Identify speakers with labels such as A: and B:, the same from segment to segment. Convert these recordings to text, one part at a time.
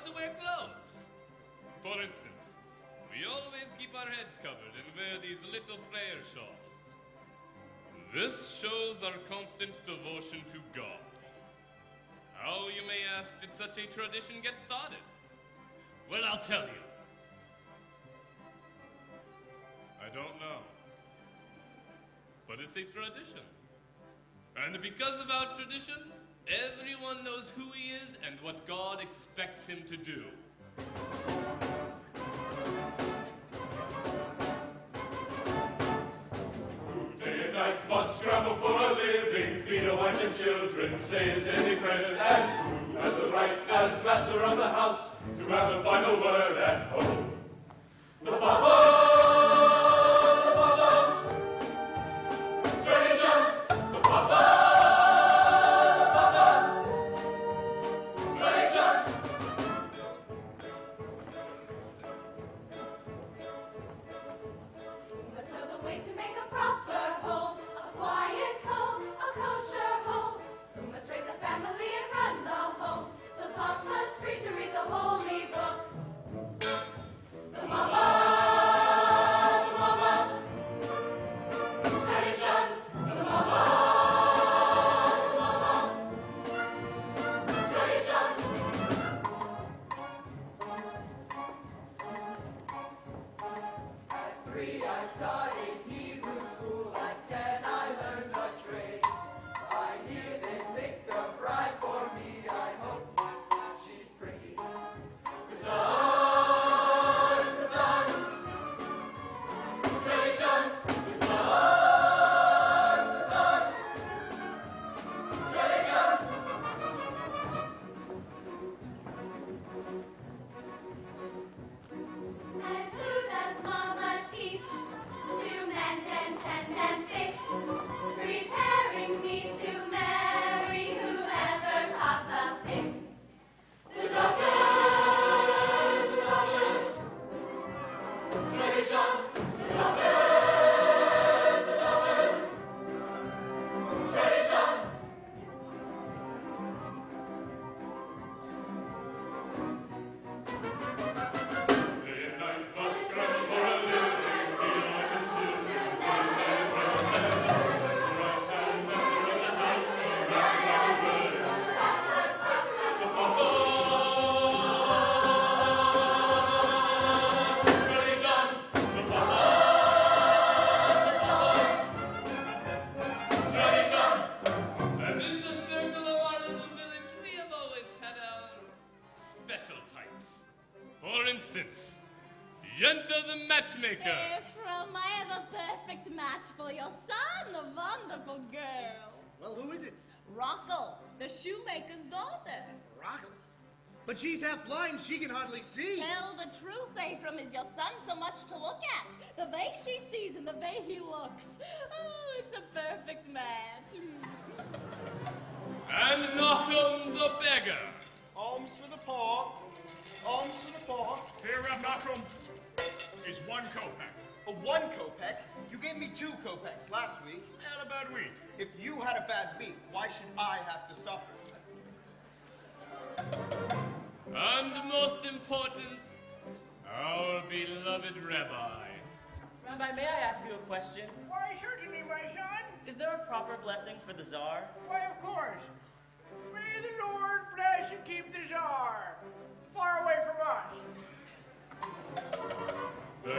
A: to wear clothes. For instance, we always keep our heads covered and wear these little prayer shawls. This shows our constant devotion to God. How, you may ask, did such a tradition get started? Well, I'll tell you. I don't know. But it's a tradition. And because of our traditions, everyone knows who he is and what God expects him to do.
B: Who day and night must scramble for a living, feed a wife and children, say his daily prayers, and who has the right as master of the house to have the final word at home? The Papa!
A: Yenta the matchmaker.
C: Ephraim, I have a perfect match for your son, a wonderful girl.
D: Well, who is it?
C: Rockel, the shoemaker's daughter.
D: Rockel? But she's half blind, she can hardly see.
C: Tell the truth, Ephraim. Is your son so much to look at? The way she sees and the way he looks. Oh, it's a perfect match.
A: And Nachum the beggar.
E: Alms for the poor. Alms for the poor.
F: Here, Reb Nachum, is 1 kopeck.
E: A 1 kopeck? You gave me 2 kopecks last week.
F: I had a bad week.
E: If you had a bad week, why should I have to suffer?
A: And most important, our beloved Rabbi.
G: Rabbi, may I ask you a question?
H: Why, certainly, my son.
G: Is there a proper blessing for the Tsar?
H: Why, of course. May the Lord bless and keep the Tsar far away from us.
A: Then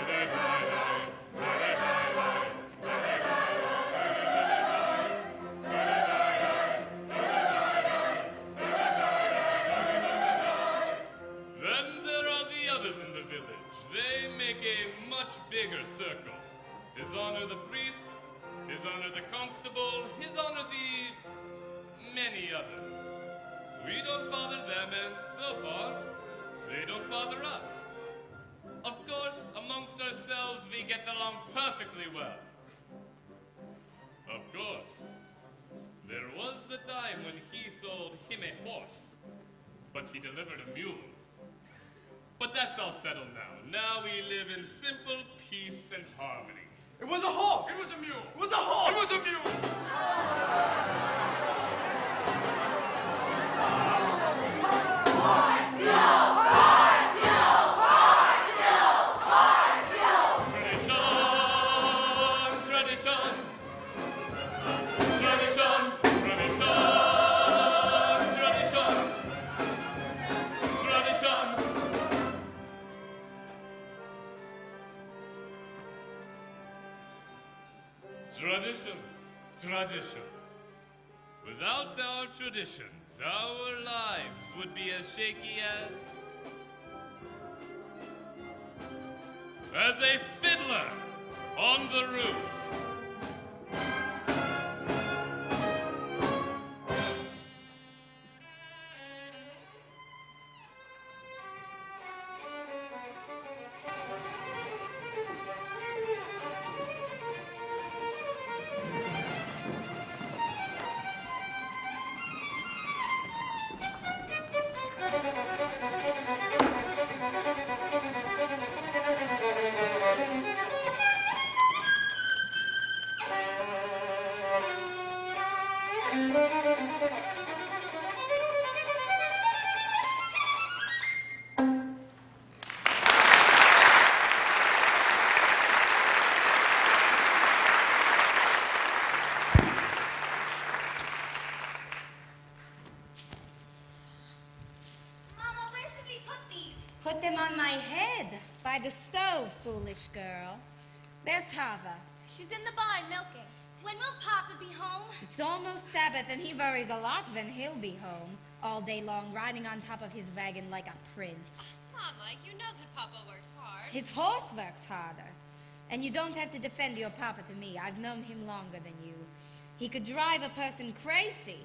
A: there are the others in the village. They make a much bigger circle. His Honor the priest, His Honor the constable, His Honor the many others. We don't bother them, and so far, they don't bother us. Of course, amongst ourselves, we get along perfectly well. Of course, there was the time when he sold him a horse, but he delivered a mule. But that's all settled now. Now we live in simple peace and harmony.
E: It was a horse!
F: It was a mule.
E: It was a horse!
F: It was a mule!
C: No!
A: Tradition, tradition. Without our traditions, our lives would be as shaky as a fiddler on the roof.
C: Mama, where should we put these?
I: Put them on my head, by the stove, foolish girl. There's Hava.
C: She's in the barn milking. When will Papa be home?
I: It's almost Sabbath, and he worries a lot when he'll be home, all day long, riding on top of his wagon like a prince.
C: Mama, you know that Papa works hard.
I: His horse works harder. And you don't have to defend your papa to me. I've known him longer than you. He could drive a person crazy.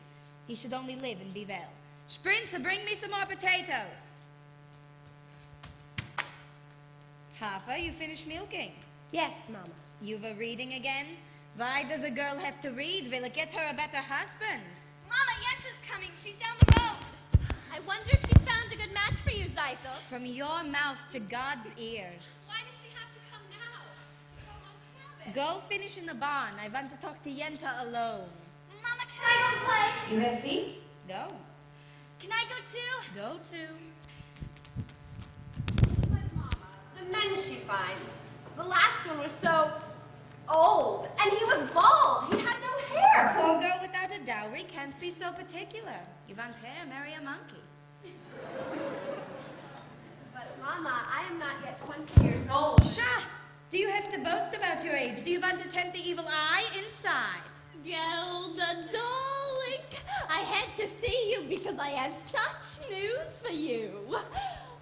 I: He should only live and be well. Sprinter, bring me some more potatoes. Hafa, you finished milking?
J: Yes, Mama.
I: You were reading again? Why does a girl have to read? Will it get her a better husband?
C: Mama, Yenta's coming. She's down the road.
J: I wonder if she's found a good match for you, Zeitel.
I: From your mouth to God's ears.
C: Why does she have to come now? It's almost Sabbath.
I: Go finish in the barn. I want to talk to Yenta alone.
C: Mama, can I go play?
I: You have feet? Go.
C: Can I go too?
I: Go too.
J: But, Mama, the men she finds. The last one was so old, and he was bald. He had no
I: A
J: hair.
I: poor girl without a dowry can't be so particular. You want hair, marry a monkey.
J: But, Mama, I am not yet 20 years old.
I: Psha! Do you have to boast about your age? Do you want to tempt the evil eye inside?
C: Gelda, darling, I had to see you because I have such news for you.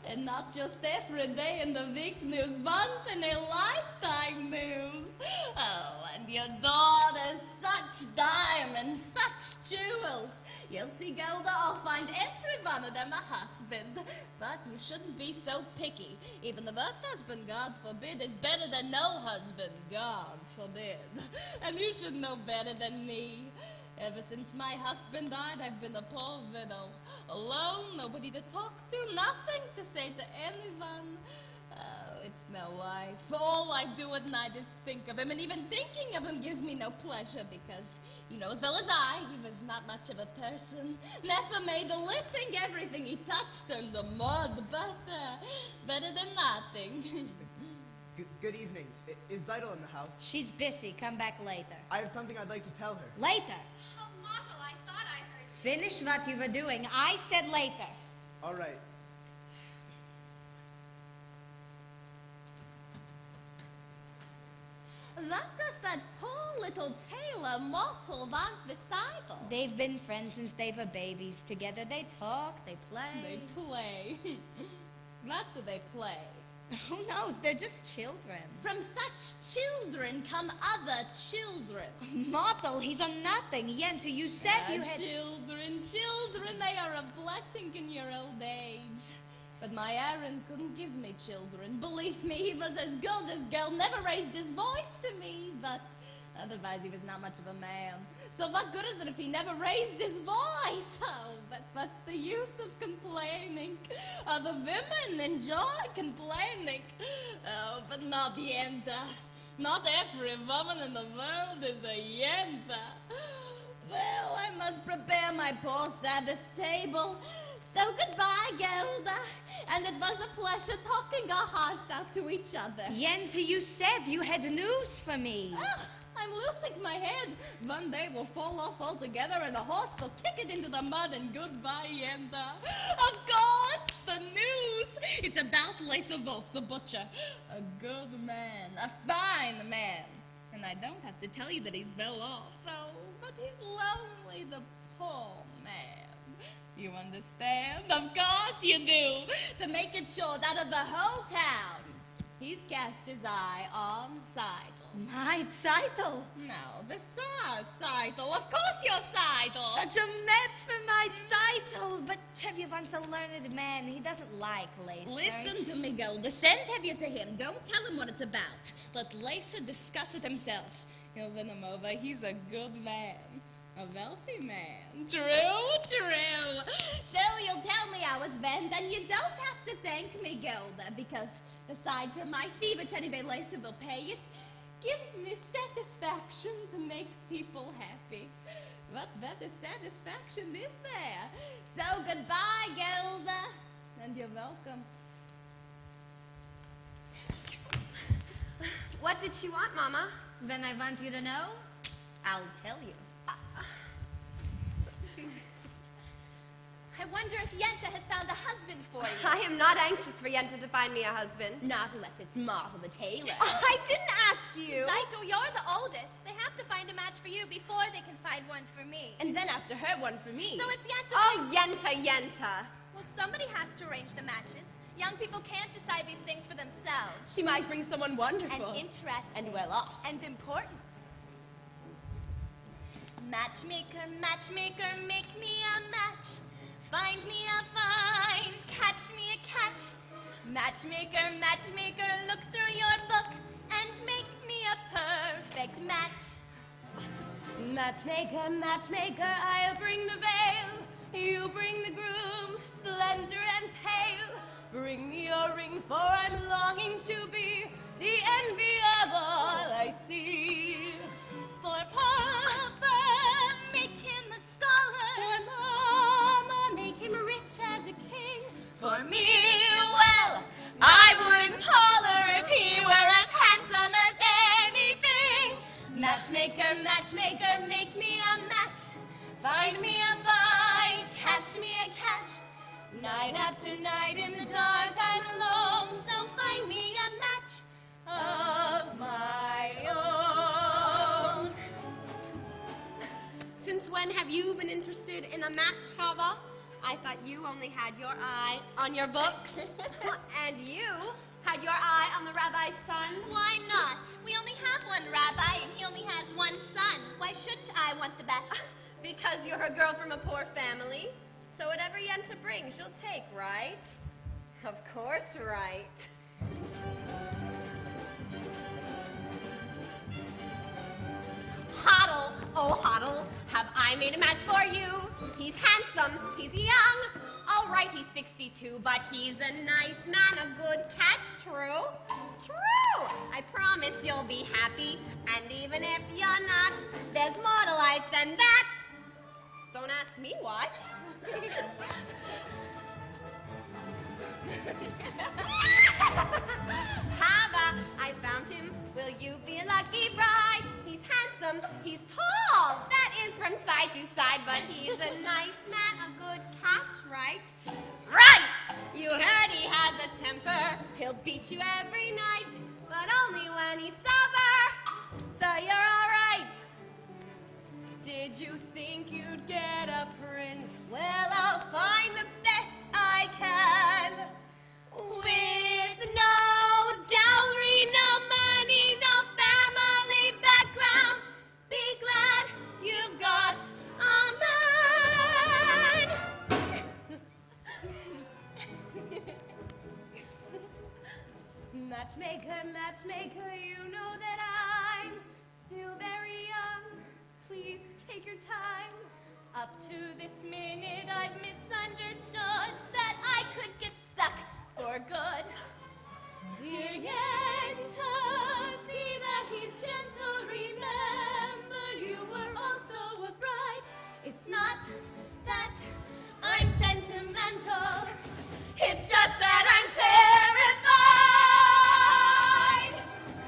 C: And not just every day in the week news, once in a lifetime news. Oh, and your daughter's such diamonds, such jewels. You'll see, Gelda, I'll find every one of them a husband. But you shouldn't be so picky. Even the worst husband, God forbid, is better than no husband, God forbid. And you should know better than me. Ever since my husband died, I've been a poor widow. Alone, nobody to talk to, nothing to say to anyone. Oh, it's no life. All I do at night is think of him, and even thinking of him gives me no pleasure because, you know as well as I, he was not much of a person. Never made a living. Everything he touched turned to mud, but better than nothing.
K: Good evening. Is Zeidel in the house?
I: She's busy. Come back later.
K: I have something I'd like to tell her.
I: Later.
C: Oh, Mottel, I thought I heard
I: Finish what you were doing. I said later.
K: All right.
C: What does that poor little tailor Mottel want with Seibel?
I: They've been friends since they were babies. Together they talk, they play.
C: They play. What do they play?
I: Who knows? They're just children.
C: From such children come other children.
I: Mottel, he's a nothing. Yenta, you said you had...
C: Children, they are a blessing in your old age. But my Aaron couldn't give me children. Believe me, he was as good as girl, never raised his voice to me, but otherwise he was not much of a man. So what good is it if he never raised his voice? Oh, but what's the use of complaining? The women enjoy complaining. Oh, but not Yenta. Not every woman in the world is a Yenta. Well, I must prepare my poor Sabbath table. So goodbye, Gelda. And it was a pleasure talking our hearts out to each other.
I: Yenta, you said you had news for me.
C: Ah, I'm losing my head. One day we'll fall off altogether and the horse will kick it into the mud and goodbye, Yenta. Of course, the news. It's about Laser Wolf, the butcher. A good man, a fine man. And I don't have to tell you that he's well off, oh, but he's lonely, the poor man. You understand? Of course you do. To make it sure that of the whole town, he's cast his eye on Seidel.
I: My Seidel.
C: No, the Seidel. Of course you're Seidel.
I: Such a match for my Seidel. But Tevye wants a learned man. He doesn't like Lacer.
C: Listen to me, Golda. Send Tevye to him. Don't tell him what it's about. Let Lacer discuss it himself. He'll win him over. He's a good man. A wealthy man. True, true. So you'll tell me how it went, and you don't have to thank me, Golda, because aside from my fee, which anyway Lacer will pay, it gives me satisfaction to make people happy. What better satisfaction is there? So goodbye, Golda, and you're welcome.
J: What did she want, Mama?
I: When I want you to know, I'll tell you.
L: I wonder if Yenta has found a husband for you.
J: I am not anxious for Yenta to find me a husband.
L: Not unless it's Martha the tailor.
J: I didn't ask you.
L: Saito, you're the oldest. They have to find a match for you before they can find one for me.
C: And then after her, one for me.
L: So if Yenta...
J: Oh, Yenta.
L: Well, somebody has to arrange the matches. Young people can't decide these things for themselves.
J: She might bring someone wonderful.
L: And interesting.
J: And well off.
L: And important. Matchmaker, matchmaker, make me a match. Find me a find, catch me a catch. Matchmaker, matchmaker, look through your book and make me a perfect match. Matchmaker, matchmaker, I'll bring the veil. You bring the groom, slender and pale. Bring me your ring, for I'm longing to be the envy of all I see. For Papa, make him a scholar. For Mama, make him rich as a king. For me, well, I wouldn't holler if he were as handsome as anything. Matchmaker, matchmaker, make me a match. Find me a find, catch me a catch. Night after night in the dark I'm alone, so find me a match of my own.
J: Since when have you been interested in a match, Hava? I thought you only had your eye on your books. And you had your eye on the rabbi's son.
L: Why not? We only have one rabbi and he only has one son. Why shouldn't I want the best?
J: Because you're a girl from a poor family. So whatever Yenta brings, you'll take, right? Of course, right. Hoddle, oh Hoddle, have I made a match for you? He's handsome, he's young. All right, he's 62, but he's a nice man, a good catch, true? True! I promise you'll be happy, and even if you're not, there's more to life than that. Don't ask me what. Hava, I found him. Will you be a lucky bride? He's handsome, he's tall. That is from side to side, but he's a nice man, a good catch, right? Right! You heard he has a temper. He'll beat you every night, but only when he's sober. So you're all right. Did you think you'd get a prince? Well, I'll find the best I can. With no dowry, no money, no family background. Be glad you've got a man.
L: Matchmaker, matchmaker, you know that I'm still very young. Please take your time. Up to this minute, I've misunderstood that I could get stuck for good. Dear Yenta, see that he's gentle. Remember, you were also a bride. It's not that I'm sentimental. It's just that I'm terrified.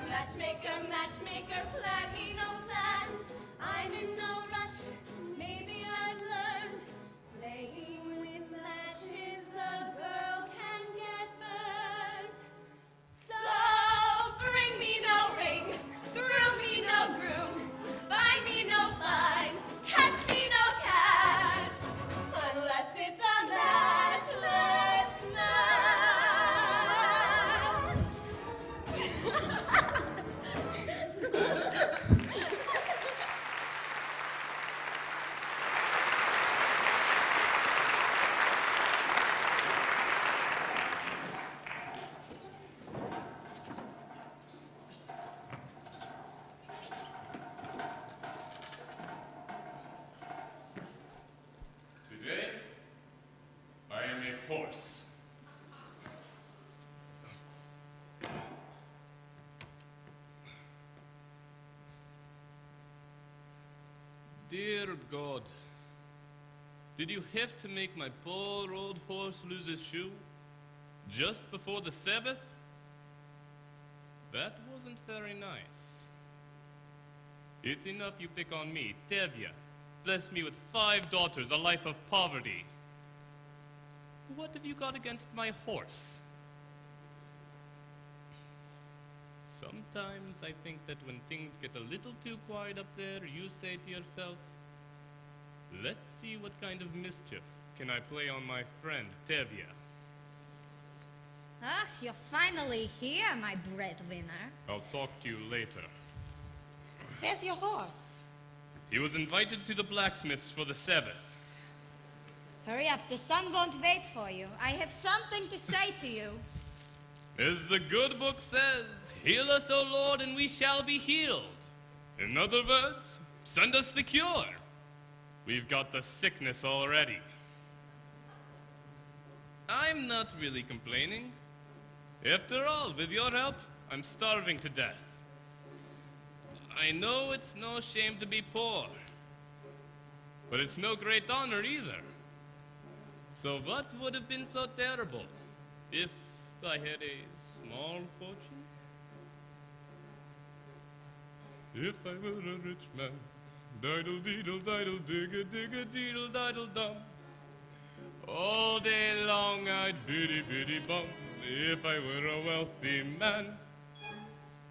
L: Matchmaker, matchmaker, plan me no plans. I'm in no rush. Maybe I've learned playing
A: Dear God, did you have to make my poor old horse lose his shoe just before the Sabbath? That wasn't very nice. It's enough you pick on me, Tevye. Bless me with 5 daughters, a life of poverty. What have you got against my horse? Sometimes I think that when things get a little too quiet up there, you say to yourself, let's see what kind of mischief can I play on my friend Tevye.
I: Ah, you're finally here, my breadwinner.
A: I'll talk to you later.
I: Where's your horse?
A: He was invited to the blacksmith's for the Sabbath.
I: Hurry up, the sun won't wait for you. I have something to say to you.
A: As the good book says, heal us, O Lord, and we shall be healed. In other words, send us the cure. We've got the sickness already. I'm not really complaining. After all, with your help, I'm starving to death. I know it's no shame to be poor, but it's no great honor either. So what would have been so terrible if I had a small fortune? If I were a rich man, diddle-deedle-diddle, digga-digga-deedle-diddle-dum. All day long I'd biddy-biddy-bum. If I were a wealthy man,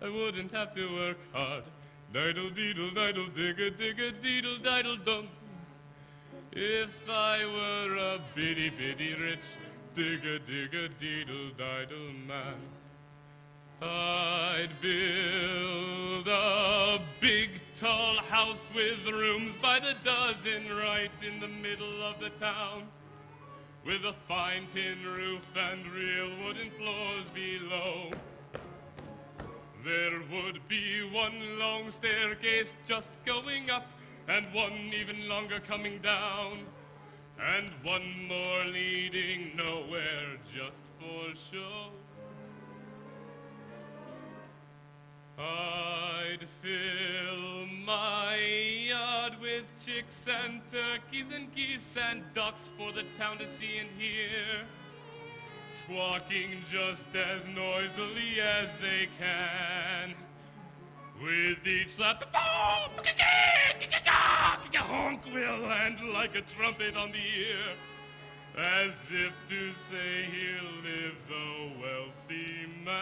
A: I wouldn't have to work hard. Diddle-deedle-diddle, digga-digga-deedle-diddle-dum. If I were a bitty-bitty rich, digga-digga-deedle-diddle man, I'd build a big tall house with rooms by the dozen right in the middle of the town, with a fine tin roof and real wooden floors below. There would be one long staircase just going up, and one even longer coming down, and one more leading nowhere just for show. I'd fill my yard with chicks and turkeys and geese and ducks for the town to see and hear, squawking just as noisily as they can. With each lap, the honk will land like a trumpet on the ear, as if to say here lives a wealthy man.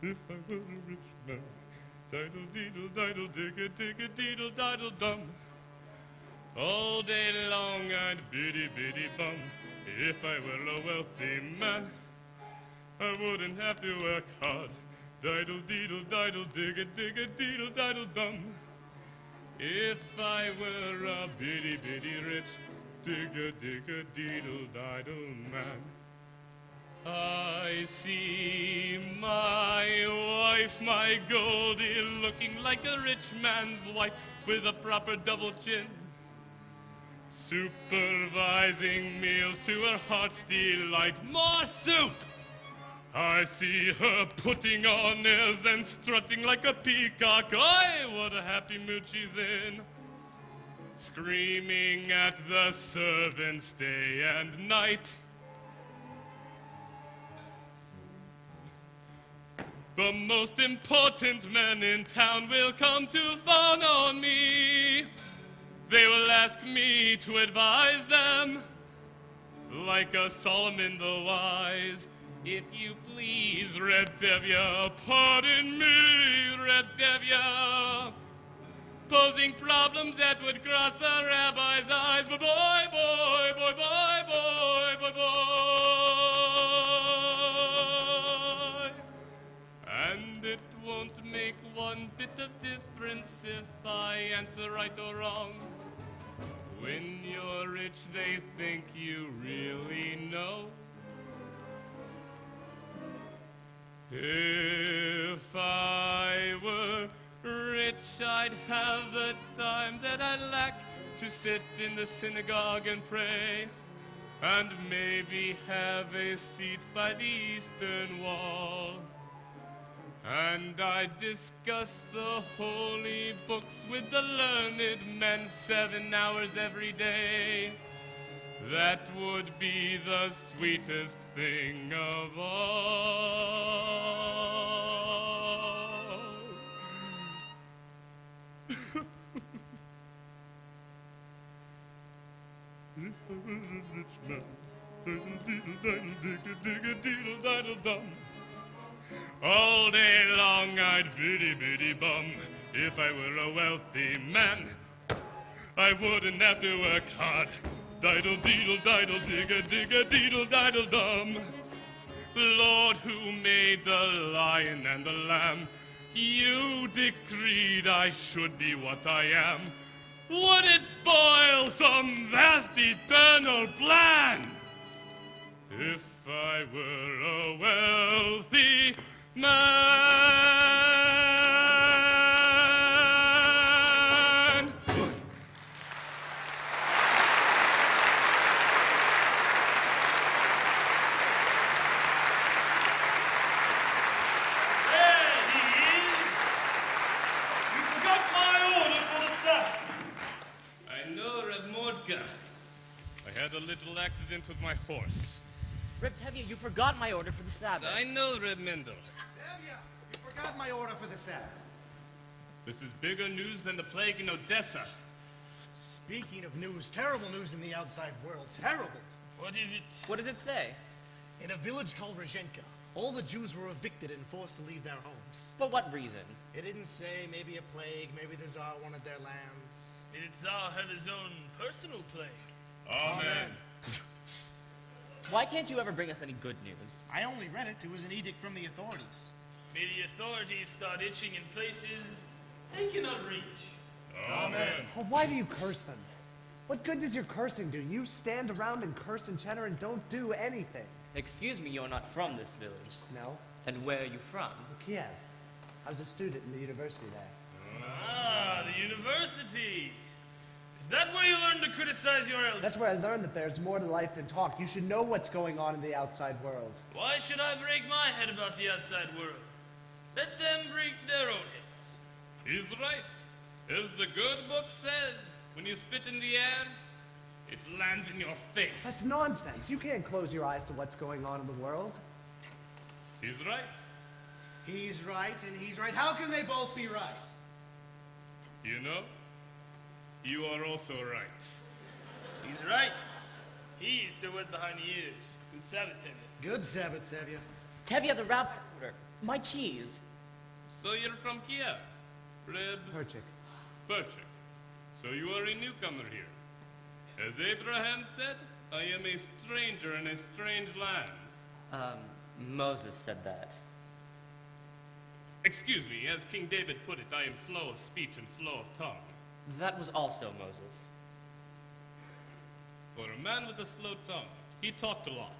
A: If I were a rich man, diddle-deedle-diddle, digga-digga-deedle-diddle-dum. All day long I'd biddy-biddy-bum. If I were a wealthy man, I wouldn't have to work hard. Diddle-deedle-diddle, digga-digga-deedle-diddle-dum. If I were a bitty-bitty rich, digga-digga-deedle-diddle man. I see my wife, my Goldie, looking like a rich man's wife with a proper double chin, supervising meals to her heart's delight. More soup! I see her putting on airs and strutting like a peacock. Aye, what a happy mood she's in. Screaming at the servants day and night. The most important men in town will come to fawn on me. They will ask me to advise them, like a Solomon the Wise. If you please, Red Devya, pardon me, Red Devya, posing problems that would cross a rabbi's eyes. Boy, boy, boy, boy, boy, boy, boy, boy. And it won't make one bit of difference if I answer right or wrong. When you're rich, they think you really know. If I were rich, I'd have the time that I lack to sit in the synagogue and pray. and maybe have a seat by the eastern wall. And I discuss the holy books with the learned men 7 hours every day. That would be the sweetest thing of all. All day long I'd biddy bum. If I were a wealthy man, I wouldn't have to work hard. Diddle deedle diddle digga digga deedle diddle dum. Lord, who made the lion and the lamb, you decreed I should be what I am. Would it spoil some vast eternal plan if I were a wealthy man?
B: There he is! You forgot my order for the Sabbath.
A: I know, Reb Mordka. I had a little accident with my horse.
G: Reb Tevye, you forgot my order for the Sabbath.
A: I know, Reb Mendel.
D: Tevye, you forgot my order for the Sabbath.
A: This is bigger news than the plague in Odessa.
D: Speaking of news, terrible news in the outside world. Terrible.
B: What is it?
G: What does it say?
D: In a village called Rezhenka, all the Jews were evicted and forced to leave their homes.
G: For what reason?
D: It didn't say, maybe a plague, maybe the Tsar wanted their lands.
B: Did the Tsar have his own personal plague?
A: Amen.
G: Why can't you ever bring us any good news?
D: I only read it. It was an edict from the authorities.
B: May the authorities start itching in places they cannot reach.
A: Amen.
M: Well, why do you curse them? What good does your cursing do? You stand around and curse and chatter and don't do anything.
G: Excuse me, you're not from this village.
M: No?
G: And where are you from?
M: Kiev. I was a student in the university there.
B: Ah, the university. Is that where you learn to criticize your elders?
M: That's where I learned that there's more to life than talk. You should know what's going on in the outside world.
B: Why should I break my head about the outside world? Let them break their own heads.
A: He's right. As the good book says, when you spit in the air, it lands in your face.
M: That's nonsense. You can't close your eyes to what's going on in the world.
A: He's right.
D: He's right, and he's right. How can they both be right?
A: You know, you are also right.
B: He's right. He is still wet behind the ears. Good Sabbath, Tevye.
D: Good Sabbath, Tevye.
G: Tevye, the rabbi order. My cheese.
A: So you're from Kiev, Reb
M: Perchik.
A: Perchik. So you are a newcomer here. As Abraham said, I am a stranger in a strange land.
G: Moses said that.
A: Excuse me, as King David put it, I am slow of speech and slow of tongue.
G: That was also Moses.
A: For a man with a slow tongue, he talked a lot.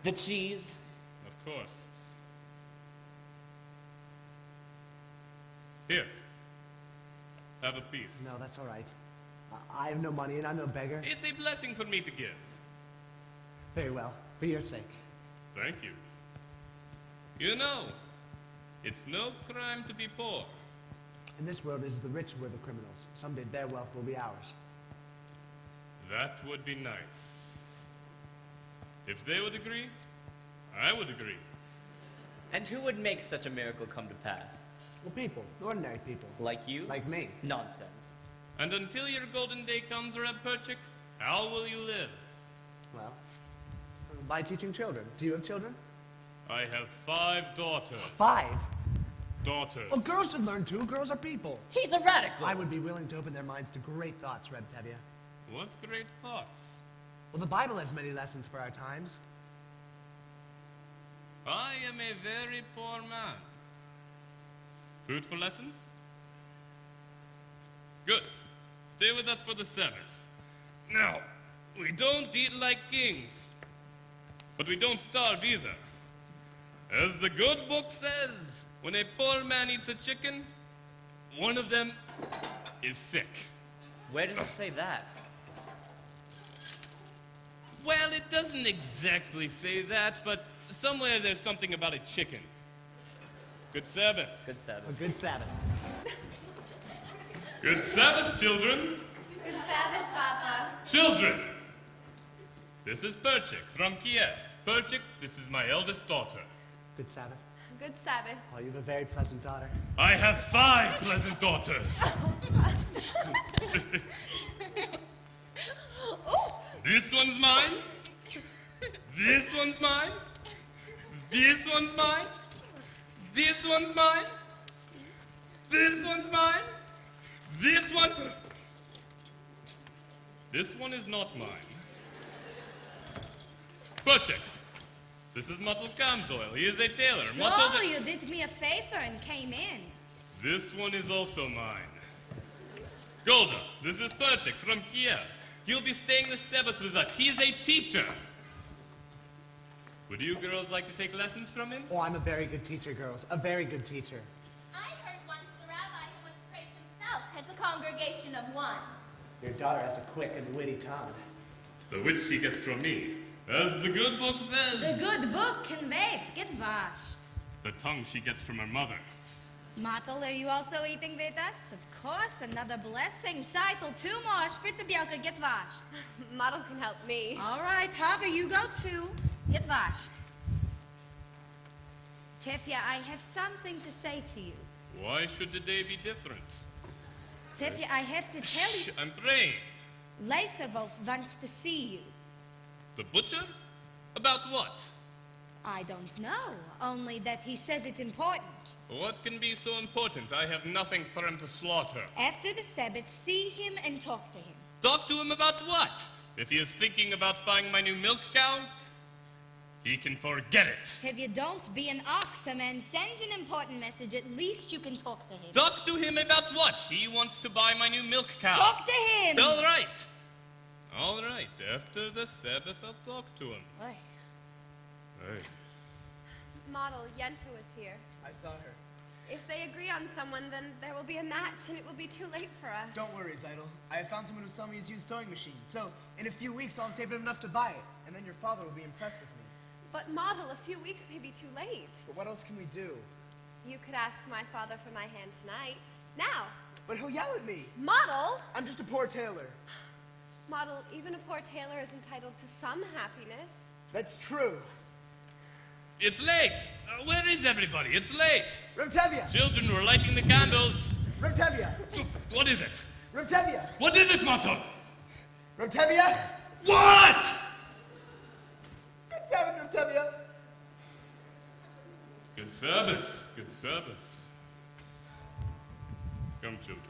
G: The cheese.
A: Of course. Here. Have a piece.
M: No, that's all right. I have no money and I'm no beggar.
A: It's a blessing for me to give.
M: Very well. For your sake.
A: Thank you. You know, it's no crime to be poor.
M: In this world, it is the rich who are the criminals. Someday their wealth will be ours.
A: That would be nice. If they would agree, I would agree.
G: And who would make such a miracle come to pass?
M: Well, people. Ordinary people.
G: Like you?
M: Like me.
G: Nonsense.
A: And until your golden day comes, Reb Perchik, how will you live?
M: Well, by teaching children. Do you have children?
A: I have 5 daughters.
M: 5?
A: Daughters.
M: Well, girls should learn too. Girls are people.
G: He's a radical.
M: I would be willing to open their minds to great thoughts, Reb Tevye.
A: What great thoughts?
M: Well, the Bible has many lessons for our times.
A: I am a very poor man. Food for lessons? Good. Stay with us for the Sabbath. Now, we don't eat like kings, but we don't starve either. As the good book says, when a poor man eats a chicken, one of them is sick.
G: Where does it say that?
A: Well, it doesn't exactly say that, but somewhere there's something about a chicken. Good Sabbath.
G: Good Sabbath.
M: A good Sabbath.
A: Good Sabbath, children.
J: Good Sabbath, Papa.
A: Children! This is Perchik from Kiev. Perchik, this is my eldest daughter.
M: Good Sabbath.
J: Good Sabbath.
M: Oh, you have a very pleasant daughter.
A: I have 5 pleasant daughters. This one's mine. This one's mine. This one's mine. This one's mine. This one's mine. This one. This one is not mine. Perchik. This is Muttle Camsoil. He is a tailor.
I: So you did me a favor and came in.
A: This one is also mine. Golda, this is Perchik from Kiev. He'll be staying the Sabbath with us. He is a teacher. Would you girls like to take lessons from him?
M: Oh, I'm a very good teacher, girls. A very good teacher.
L: I heard once the rabbi who was praised himself has a congregation of 1.
M: Your daughter has a quick and witty tongue.
A: The which she gets from me. As the good book says.
I: The good book can wait. Get washed.
A: The tongue she gets from her mother.
I: Matel, are you also eating with us? Of course, another blessing. Title, 2 more. Spitzenbielke, get washed.
J: Model can help me.
I: All right, Harvey, you go too. Get washed. Tefya, I have something to say to you.
A: Why should the day be different?
I: Tefya, I have to tell
A: Shh,
I: you.
A: I'm praying.
I: Laserwolf wants to see you.
A: The butcher? About what?
I: I don't know, only that he says it's important.
A: What can be so important? I have nothing for him to slaughter.
I: After the Sabbath, see him and talk to him.
A: Talk to him about what? If he is thinking about buying my new milk cow, he can forget it.
I: Tevye, don't be an ox. A man sends an important message. At least you can talk to him.
A: Talk to him about what? He wants to buy my new milk cow.
I: Talk to him!
A: All right. All right. After the Sabbath, I'll talk to him.
I: Oy.
A: Hey.
J: Model, Yento is here.
K: I saw her.
J: If they agree on someone, then there will be a match, and it will be too late for us.
K: Don't worry, Zeidel. I have found someone who sells me his used sewing machine. So, in a few weeks, I'll have saved enough to buy it. And then your father will be impressed with me.
J: But Model, a few weeks may be too late.
K: But what else can we do?
J: You could ask my father for my hand tonight. Now!
K: But he'll yell at me.
J: Model!
K: I'm just a poor tailor.
J: Model, even a poor tailor is entitled to some happiness.
K: That's true.
A: It's late. Where is everybody? It's late.
K: Remtevia!
A: Children were lighting the candles.
K: Remtevia!
A: What is it?
K: Remtevia!
A: What is it, Motto?
K: Remtevia!
A: What?
K: Good Sabbath, Remtevia!
A: Good Sabbath. Good Sabbath. Come, children.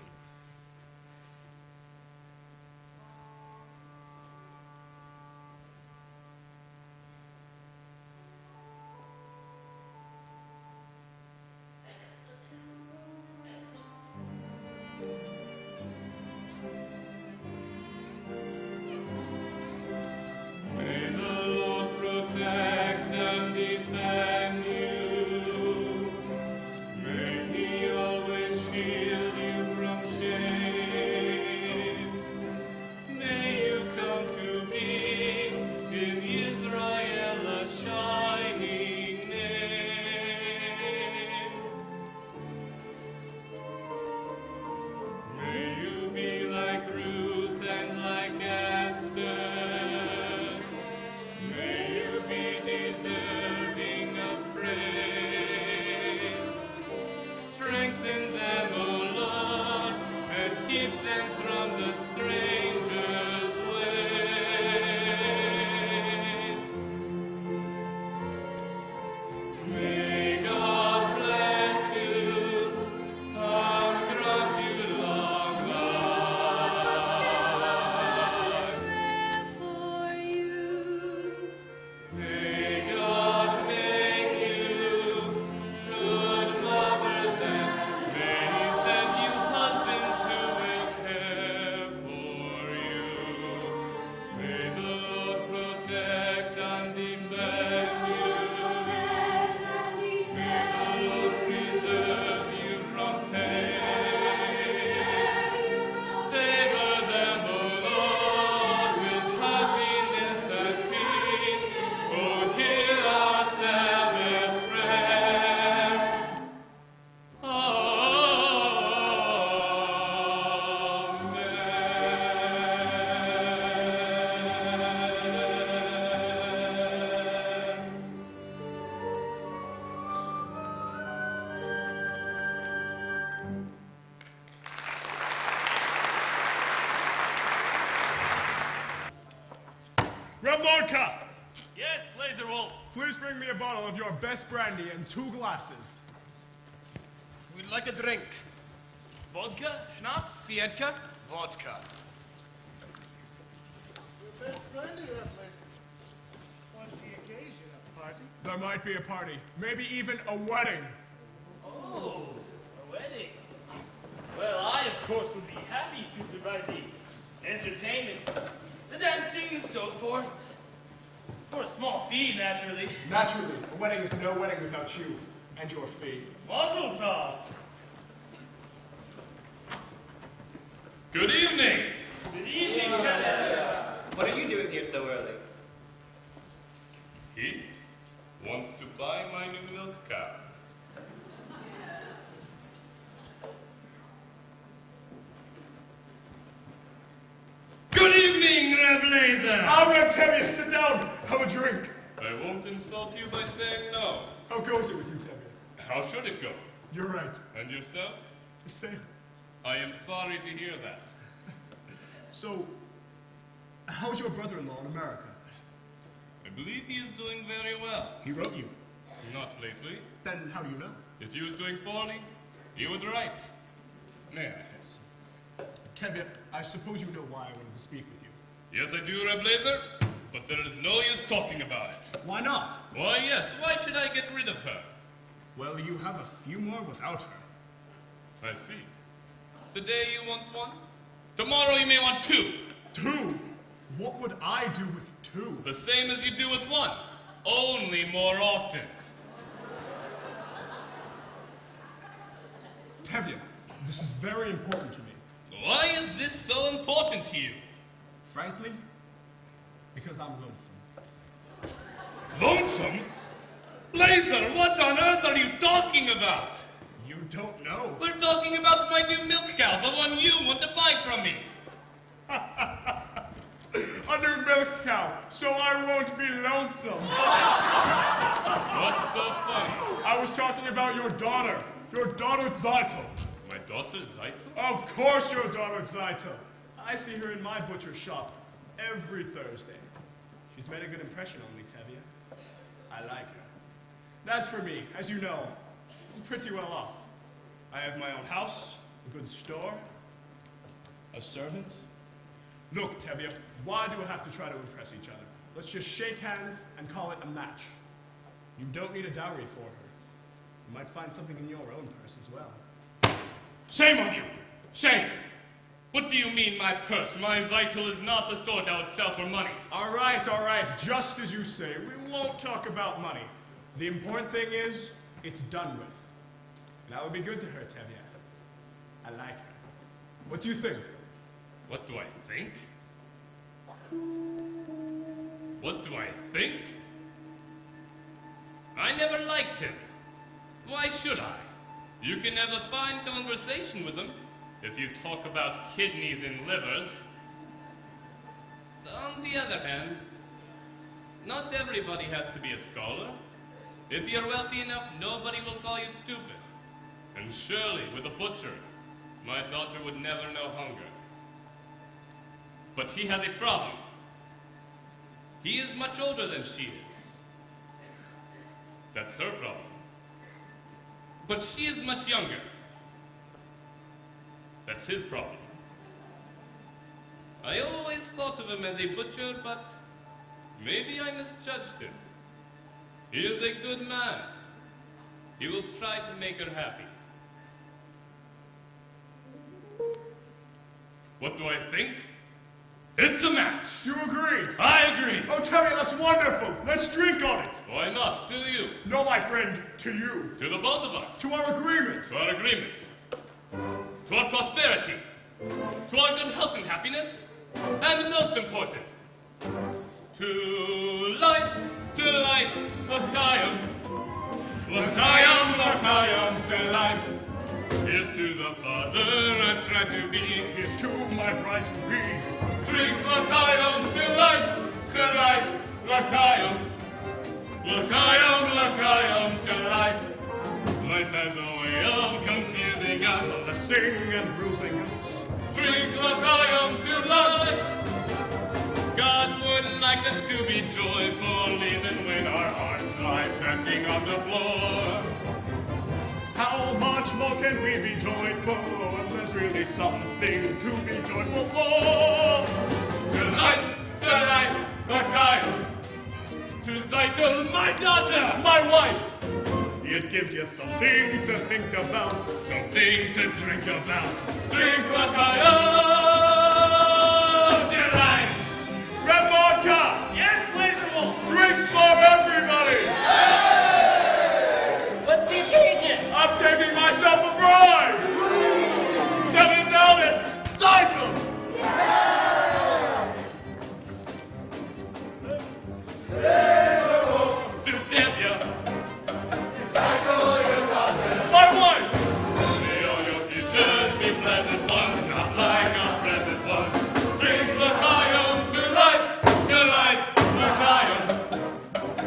A: May the Lord protect and defend you. May He always shield you from
F: Vodka!
G: Yes, Laser Wolf.
F: Please bring me a bottle of your best brandy and 2 glasses.
D: We'd like a drink.
G: Vodka? Schnapps?
D: Fiedka? Vodka.
K: Your best brandy, Roughly. What's the occasion? A party?
F: There might be a party. Maybe even a wedding.
G: Oh, a wedding. Well, I, of course, would be happy to provide the entertainment, the dancing, and so forth. For a small fee, naturally.
F: Naturally, a wedding is no wedding without you and your fee.
G: Mazel tov.
A: Good evening.
G: Good evening,
N: What are you doing here so early?
A: He wants to buy my new milk cow. Good evening, Reblazer!
F: Ah, Reb Tevye, sit down! Have a drink!
A: I won't insult you by saying no.
F: How goes it with you, Tevye?
A: How should it go?
F: You're right.
A: And yourself?
F: The same.
A: I am sorry to hear that.
F: So, how's your brother-in-law in America?
A: I believe he is doing very well.
F: He wrote you.
A: Not lately.
F: Then how do you know?
A: If he was doing poorly, he would write. May I?
F: Yes. Tevye, I suppose you know why I wanted to speak with you.
A: Yes, I do, Reblazer, but there is no use talking about it.
F: Why not?
A: Why, yes, why should I get rid of her?
F: Well, you have a few more without her.
A: I see. Today you want one? Tomorrow you may want 2.
F: 2? What would I do with 2?
A: The same as you do with 1, only more often.
F: Tevye, this is very important to me.
A: Why is this so important to you?
F: Frankly, because I'm lonesome.
A: Lonesome? Laser, what on earth are you talking about?
F: You don't know.
A: We're talking about my new milk cow, the one you want to buy from me.
F: A new milk cow, so I won't be lonesome.
A: What's so funny?
F: I was talking about your daughter Zaito.
A: My daughter Zaito?
F: Of course your daughter Zaito. I see her in my butcher shop every Thursday. She's made a good impression on me, Tevye. I like her. As for me, as you know, I'm pretty well off. I have my own house, a good store, a servant. Look, Tevye, why do we have to try to impress each other? Let's just shake hands and call it a match. You don't need a dowry for her. You might find something in your own purse as well.
A: Shame on you! Shame! What do you mean, my purse? My Zaito is not the sort I would sell for money.
F: All right, just as you say. We won't talk about money. The important thing is, it's done with. And I would be good to her, Tevye. I like her. What do you think?
A: What do I think? What do I think? I never liked him. Why should I? You can have a fine conversation with him if you talk about kidneys and livers. On the other hand, not everybody has to be a scholar. If you're wealthy enough, nobody will call you stupid. And surely, with a butcher, my daughter would never know hunger. But he has a problem. He is much older than she is. That's her problem. But she is much younger. That's his problem. I always thought of him as a butcher, but maybe I misjudged him. He is a good man. He will try to make her happy. What do I think? It's a match!
F: You agree?
A: I agree!
F: Oh, Tevye, that's wonderful! Let's drink on it!
A: Why not? To you.
F: No, my friend, to you.
A: To the both of us.
F: To our agreement.
A: To our agreement. To our prosperity. To our good health and happiness. And most important, to life, L'chaim. L'chaim, to life. Here's to the father I've tried to be.
F: Here's to my bride to be.
A: Drink l'chaim, to life, l'chaim. L'chaim, to life. Life has a way of confusing us,
F: blessing and bruising us.
A: Drink l'chaim to life. God would like us to be joyful even when our hearts lie panting on the floor.
F: How much more can we be joyful when there's really something to be joyful for?
A: Tonight, Mikhail, to Zeitel, my daughter, my wife.
F: It gives you something to think about,
A: something to drink about. Drink Mikhail, delight.
F: Red vodka!
G: Yes, Laserwolf!
F: Drinks for everybody!
G: What's the occasion?
F: I'm taking myself a bride! Debbie's eldest, Zeitel!
A: To Devya,
F: my wife!
A: may all your futures be pleasant ones, not like our present ones. Drink Mikhail to life, Mikhail.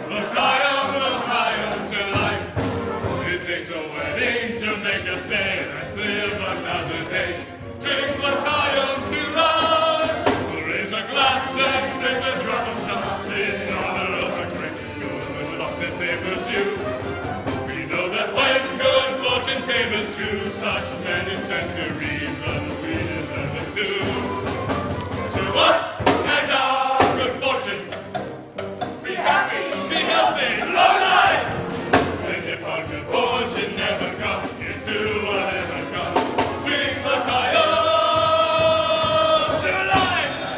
A: Mikhail to life. It takes a wedding to make us say, let's live another day. Drink Mikhail to life. We'll raise a glass and sip a drop of schnapps in honor of a great good luck that favors you. We know that when good fortune favors two, such many centuries of we deserve it too. To us and our good fortune, be happy, be healthy, long life. And if our good fortune never comes, here's to whatever comes. Drink Mikhail to life.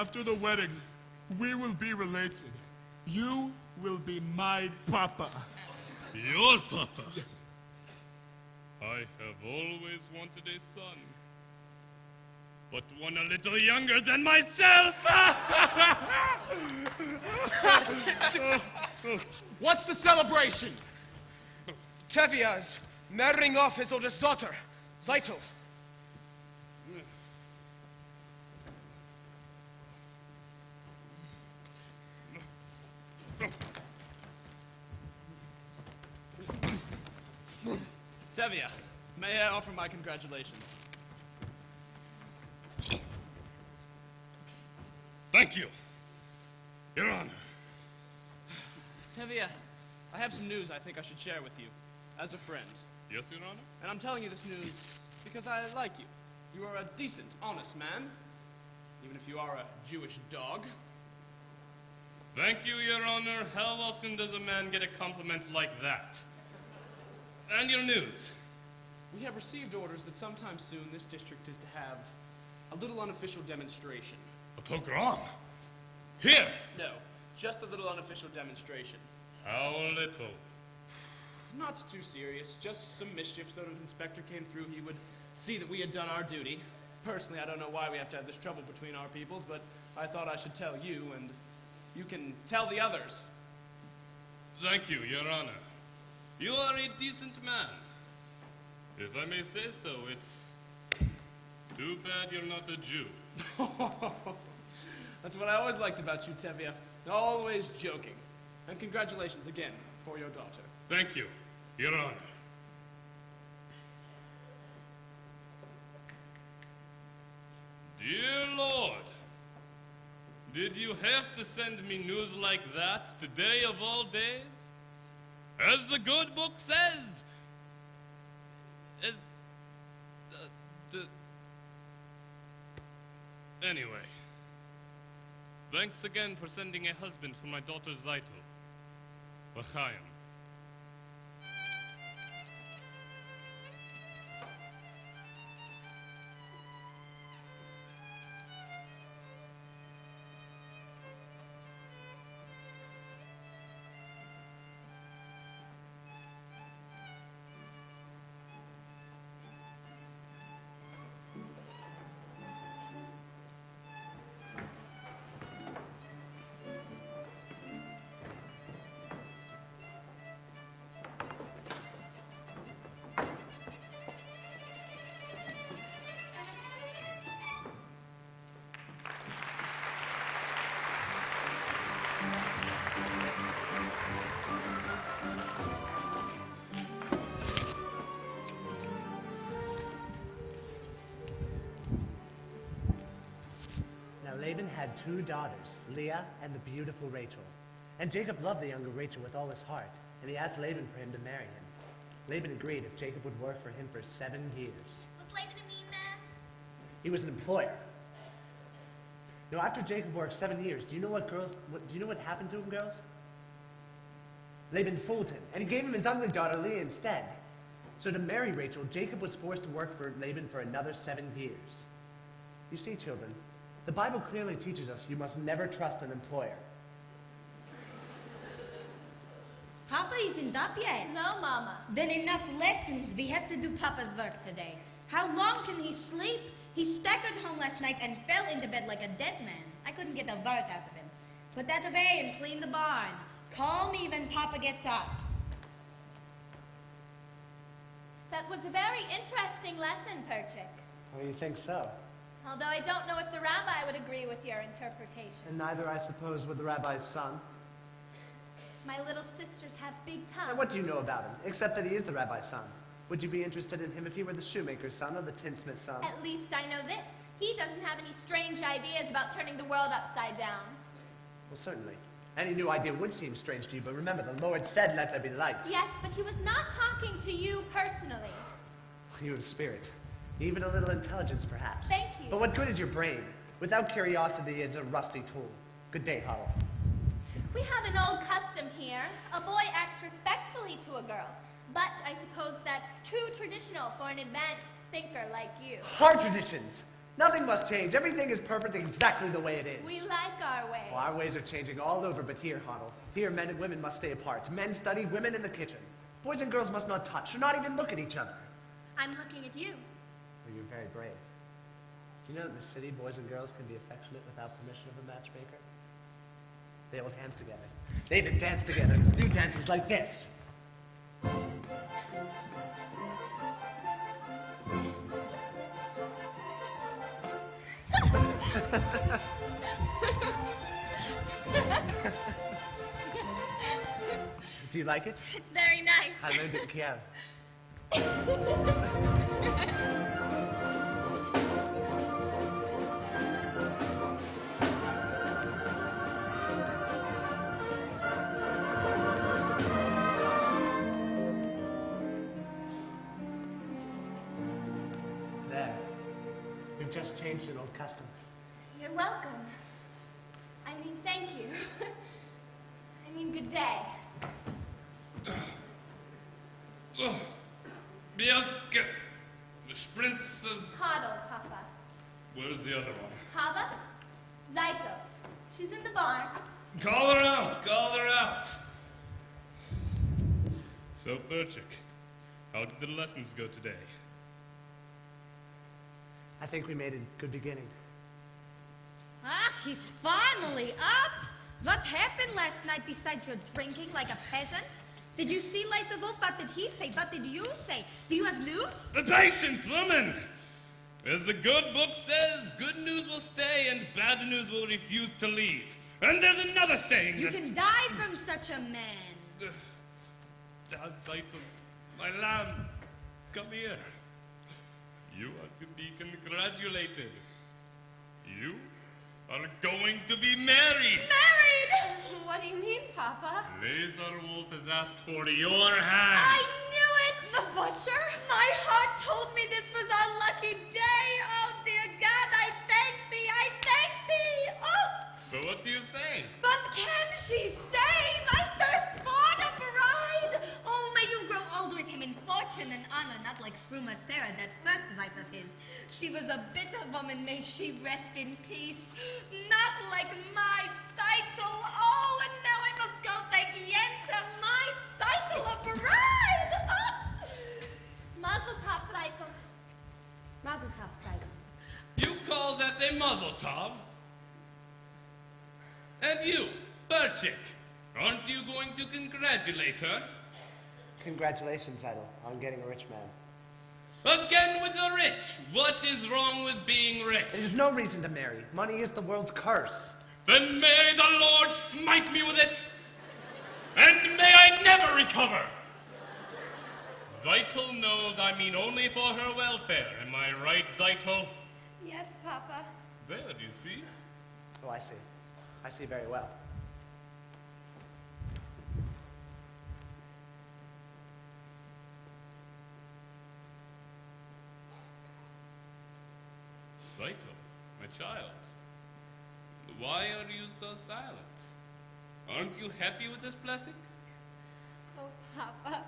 F: After the wedding, we will be related. You will be my papa.
A: Your papa? Yes. I have always wanted a son, but one a little younger than myself!
H: What's the celebration?
K: Tevia's marrying off his oldest daughter, Zeitel.
G: Tevia, may I offer my congratulations?
A: Thank you, Your Honor.
G: Tevia, I have some news I think I should share with you, as a friend.
A: Yes, Your Honor?
G: And I'm telling you this news because I like you. You are a decent, honest man, even if you are a Jewish dog.
A: Thank you, Your Honor. How often does a man get a compliment like that? And your news?
G: We have received orders that sometime soon this district is to have a little unofficial demonstration.
A: A pogrom? Here?
G: No, just a little unofficial demonstration.
A: How little?
G: Not too serious, just some mischief so that if Inspector came through he would see that we had done our duty. Personally, I don't know why we have to have this trouble between our peoples, but I thought I should tell you, and you can tell the others.
A: Thank you, Your Honor. You are a decent man. If I may say so, it's too bad you're not a Jew.
G: That's what I always liked about you, Tevia. Always joking. And congratulations again for your daughter.
A: Thank you, Your Honor. Dear Lord, did you have to send me news like that today of all days? As the good book says, Anyway, thanks again for sending a husband for my daughter Zeitel. L'chaim.
M: Laban had 2 daughters, Leah and the beautiful Rachel. And Jacob loved the younger Rachel with all his heart, and he asked Laban for him to marry him. Laban agreed if Jacob would work for him for 7 years.
C: Was Laban a mean man?
M: He was an employer. Now, after Jacob worked 7 years, do you know what happened to him, girls? Laban fooled him, and he gave him his ugly daughter Leah instead. So to marry Rachel, Jacob was forced to work for Laban for another 7 years. You see, children, the Bible clearly teaches us you must never trust an employer.
I: Papa isn't up yet.
L: No, Mama.
I: Then enough lessons. We have to do Papa's work today. How long can he sleep? He staggered home last night and fell into bed like a dead man. I couldn't get a word out of him. Put that away and clean the barn. Call me when Papa gets up.
L: That was a very interesting lesson, Perchik.
M: Oh, you think so?
L: Although I don't know if the rabbi would agree with your interpretation.
M: And neither, I suppose, would the rabbi's son.
L: My little sisters have big tongues.
M: And what do you know about him, except that he is the rabbi's son? Would you be interested in him if he were the shoemaker's son or the tinsmith's son?
L: At least I know this. He doesn't have any strange ideas about turning the world upside down.
M: Well, certainly. Any new idea would seem strange to you, but remember, the Lord said, "Let there be light."
L: Yes, but he was not talking to you personally.
M: You have spirit. Even a little intelligence, perhaps.
L: Thank you.
M: But what good is your brain? Without curiosity, it's a rusty tool. Good day, Huddle.
L: We have an old custom here. A boy acts respectfully to a girl. But I suppose that's too traditional for an advanced thinker like you.
M: Hard traditions! Nothing must change. Everything is perfect exactly the way it is.
L: We like our ways.
M: Well, our ways are changing all over, but here, Hoddle. Here, men and women must stay apart. Men study, women in the kitchen. Boys and girls must not touch, or not even look at each other.
L: I'm looking at you.
M: Well, you're very brave. Do you know that in the city, boys and girls can be affectionate without permission of a matchmaker? They all dance together. They even dance together. Do dances like this. Do you like it?
L: It's very nice.
M: I learned it in Kiev. There. We've just changed an old custom.
L: You're welcome. I mean, thank you. I mean, good day.
A: So, Bianca, the Sprints of...
L: Hoddle, Papa.
A: Where's the other one?
L: Hava? Zaito. She's in the barn.
A: Call her out! Call her out! So, Perchik, how did the lessons go today?
M: I think we made a good beginning.
I: Ah, he's finally up. What happened last night besides your drinking like a peasant? Did you see Leisavov? What did he say? What did you say? Do you have news?
A: The patience, woman! As the good book says, good news will stay and bad news will refuse to leave. And there's another saying
I: You
A: that...
I: can die from such a man.
A: Zaito, my lamb, come here. You are to be congratulated. You are going to be married.
J: Married? What do you mean, Papa?
A: Laser Wolf has asked for your hand.
I: I knew it!
J: The butcher?
I: My heart told me this was our lucky day. Oh, dear God, I thank thee, I thank thee. Oh,
A: So what do you say?
I: what can she say? My firstborn, a bride. Oh, may you grow old with him in fortune and honor, not like Fruma Sarah, that first wife of his. She was a bitter woman, may she rest in peace. Not like my Seitel. Oh, and now I must go thank Yenta, my Seitel, a bride. Oh.
L: Mazel tov, Zaito. Mazel tov, Zaito.
A: You call that a muzzle tov? And you, Perchik, aren't you going to congratulate her?
M: Congratulations, Idol, on getting a rich man.
A: Again with the rich. What is wrong with being rich?
M: There's no reason to marry. Money is the world's curse.
A: Then may the Lord smite me with it, and may I never recover. Zeitel knows I mean only for her welfare. Am I right, Zeitel?
L: Yes, Papa.
A: There, do you see?
M: Oh, I see. I see very well.
A: Zeitel, my child, why are you so silent? Aren't you happy with this blessing?
J: Oh, Papa.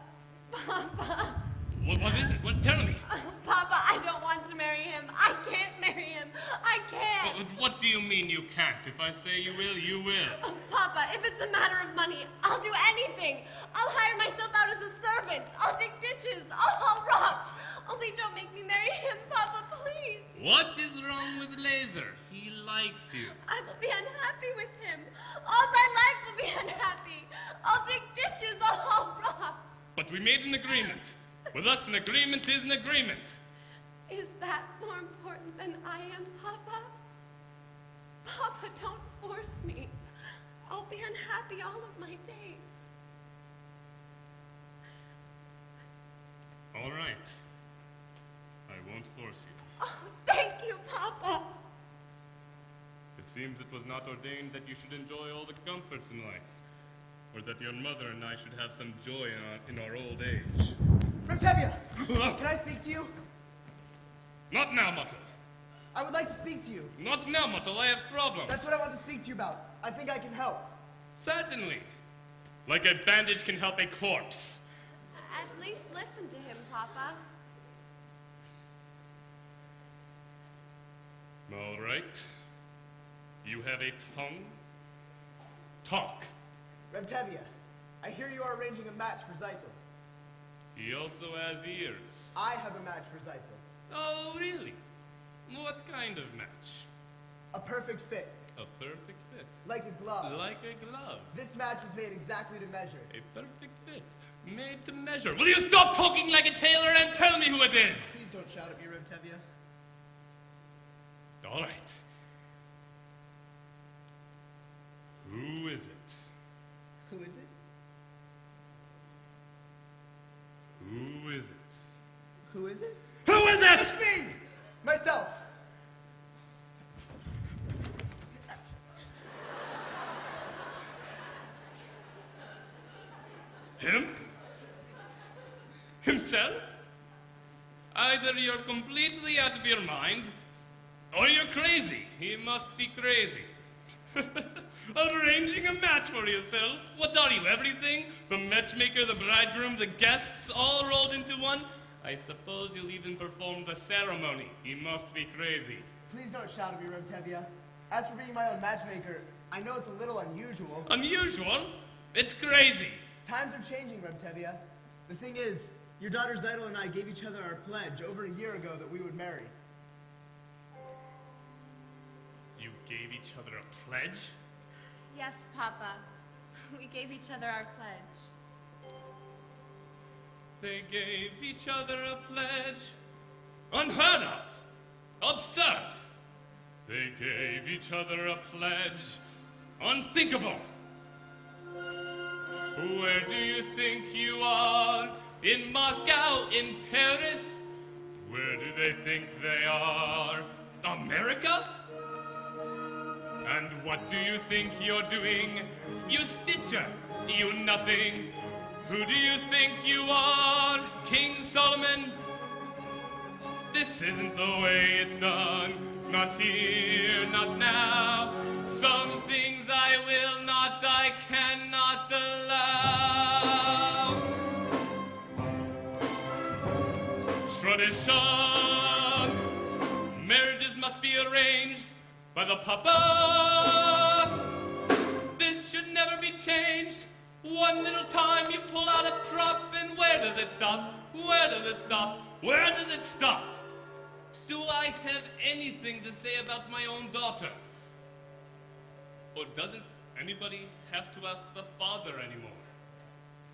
J: Papa.
A: What is it? Tell me.
J: Papa, I don't want to marry him. I can't marry him. I can't.
A: But what do you mean you can't? If I say you will, you will.
J: Oh, Papa, if it's a matter of money, I'll do anything. I'll hire myself out as a servant. I'll dig ditches. I'll haul rocks. Only don't make me marry him, Papa, please.
A: What is wrong with Laser? He likes you.
J: I will be unhappy with him. All my life will be unhappy. I'll dig ditches. I'll haul rocks.
A: But we made an agreement. With us, an agreement is an agreement.
J: Is that more important than I am, Papa? Papa, don't force me. I'll be unhappy all of my days.
A: All right. I won't force you.
J: Oh, thank you, Papa.
A: It seems it was not ordained that you should enjoy all the comforts in life, or that your mother and I should have some joy in our old age.
K: Rentevia, can I speak to you?
A: Not now, Muttle.
K: I would like to speak to you.
A: Not now, Muttle. I have problems.
K: That's what I want to speak to you about. I think I can help.
A: Certainly. Like a bandage can help a corpse.
J: At least listen to him, Papa.
A: All right. You have a tongue? Talk.
K: Revtevia, I hear you are arranging a match for Zytel.
A: He also has ears.
K: I have a match for Zytel.
A: Oh, really? What kind of match?
K: A perfect fit.
A: A perfect fit.
K: Like a glove.
A: Like a glove.
K: This match was made exactly to measure.
A: A perfect fit. Made to measure. Will you stop talking like a tailor and tell me who it is?
K: Please don't shout at me, Revtevia.
A: All right. Who is it?
K: Who is it?
A: Who is it?
K: Who is it?
A: Who is it?
K: It's me! Myself.
A: Him? Himself? Either you're completely out of your mind, or you're crazy. He must be crazy. Arranging a match for yourself? What are you, everything? The matchmaker, the bridegroom, the guests, all rolled into one? I suppose you'll even perform the ceremony. He must be crazy.
K: Please don't shout at me, Revtevia. As for being my own matchmaker, I know it's a little unusual.
A: Unusual? It's crazy.
K: Times are changing, Revtevia. The thing is, your daughter Zytel and I gave each other our pledge over a year ago that we would marry.
A: You gave each other a pledge?
J: Yes, Papa. We gave each other our pledge.
A: They gave each other a pledge. Unheard of. Absurd. They gave each other a pledge. Unthinkable. Where do you think you are? In Moscow? In Paris? Where do they think they are? America? And what do you think you're doing? You stitcher, you nothing. Who do you think you are? King Solomon? This isn't the way it's done. Not here, not now. Some things I will not, I cannot allow. Tradition. Marriages must be arranged by the Papa. This should never be changed. One little time you pull out a prop, and where does it stop? Where does it stop? Where does it stop? Do I have anything to say about my own daughter? Or doesn't anybody have to ask the father anymore?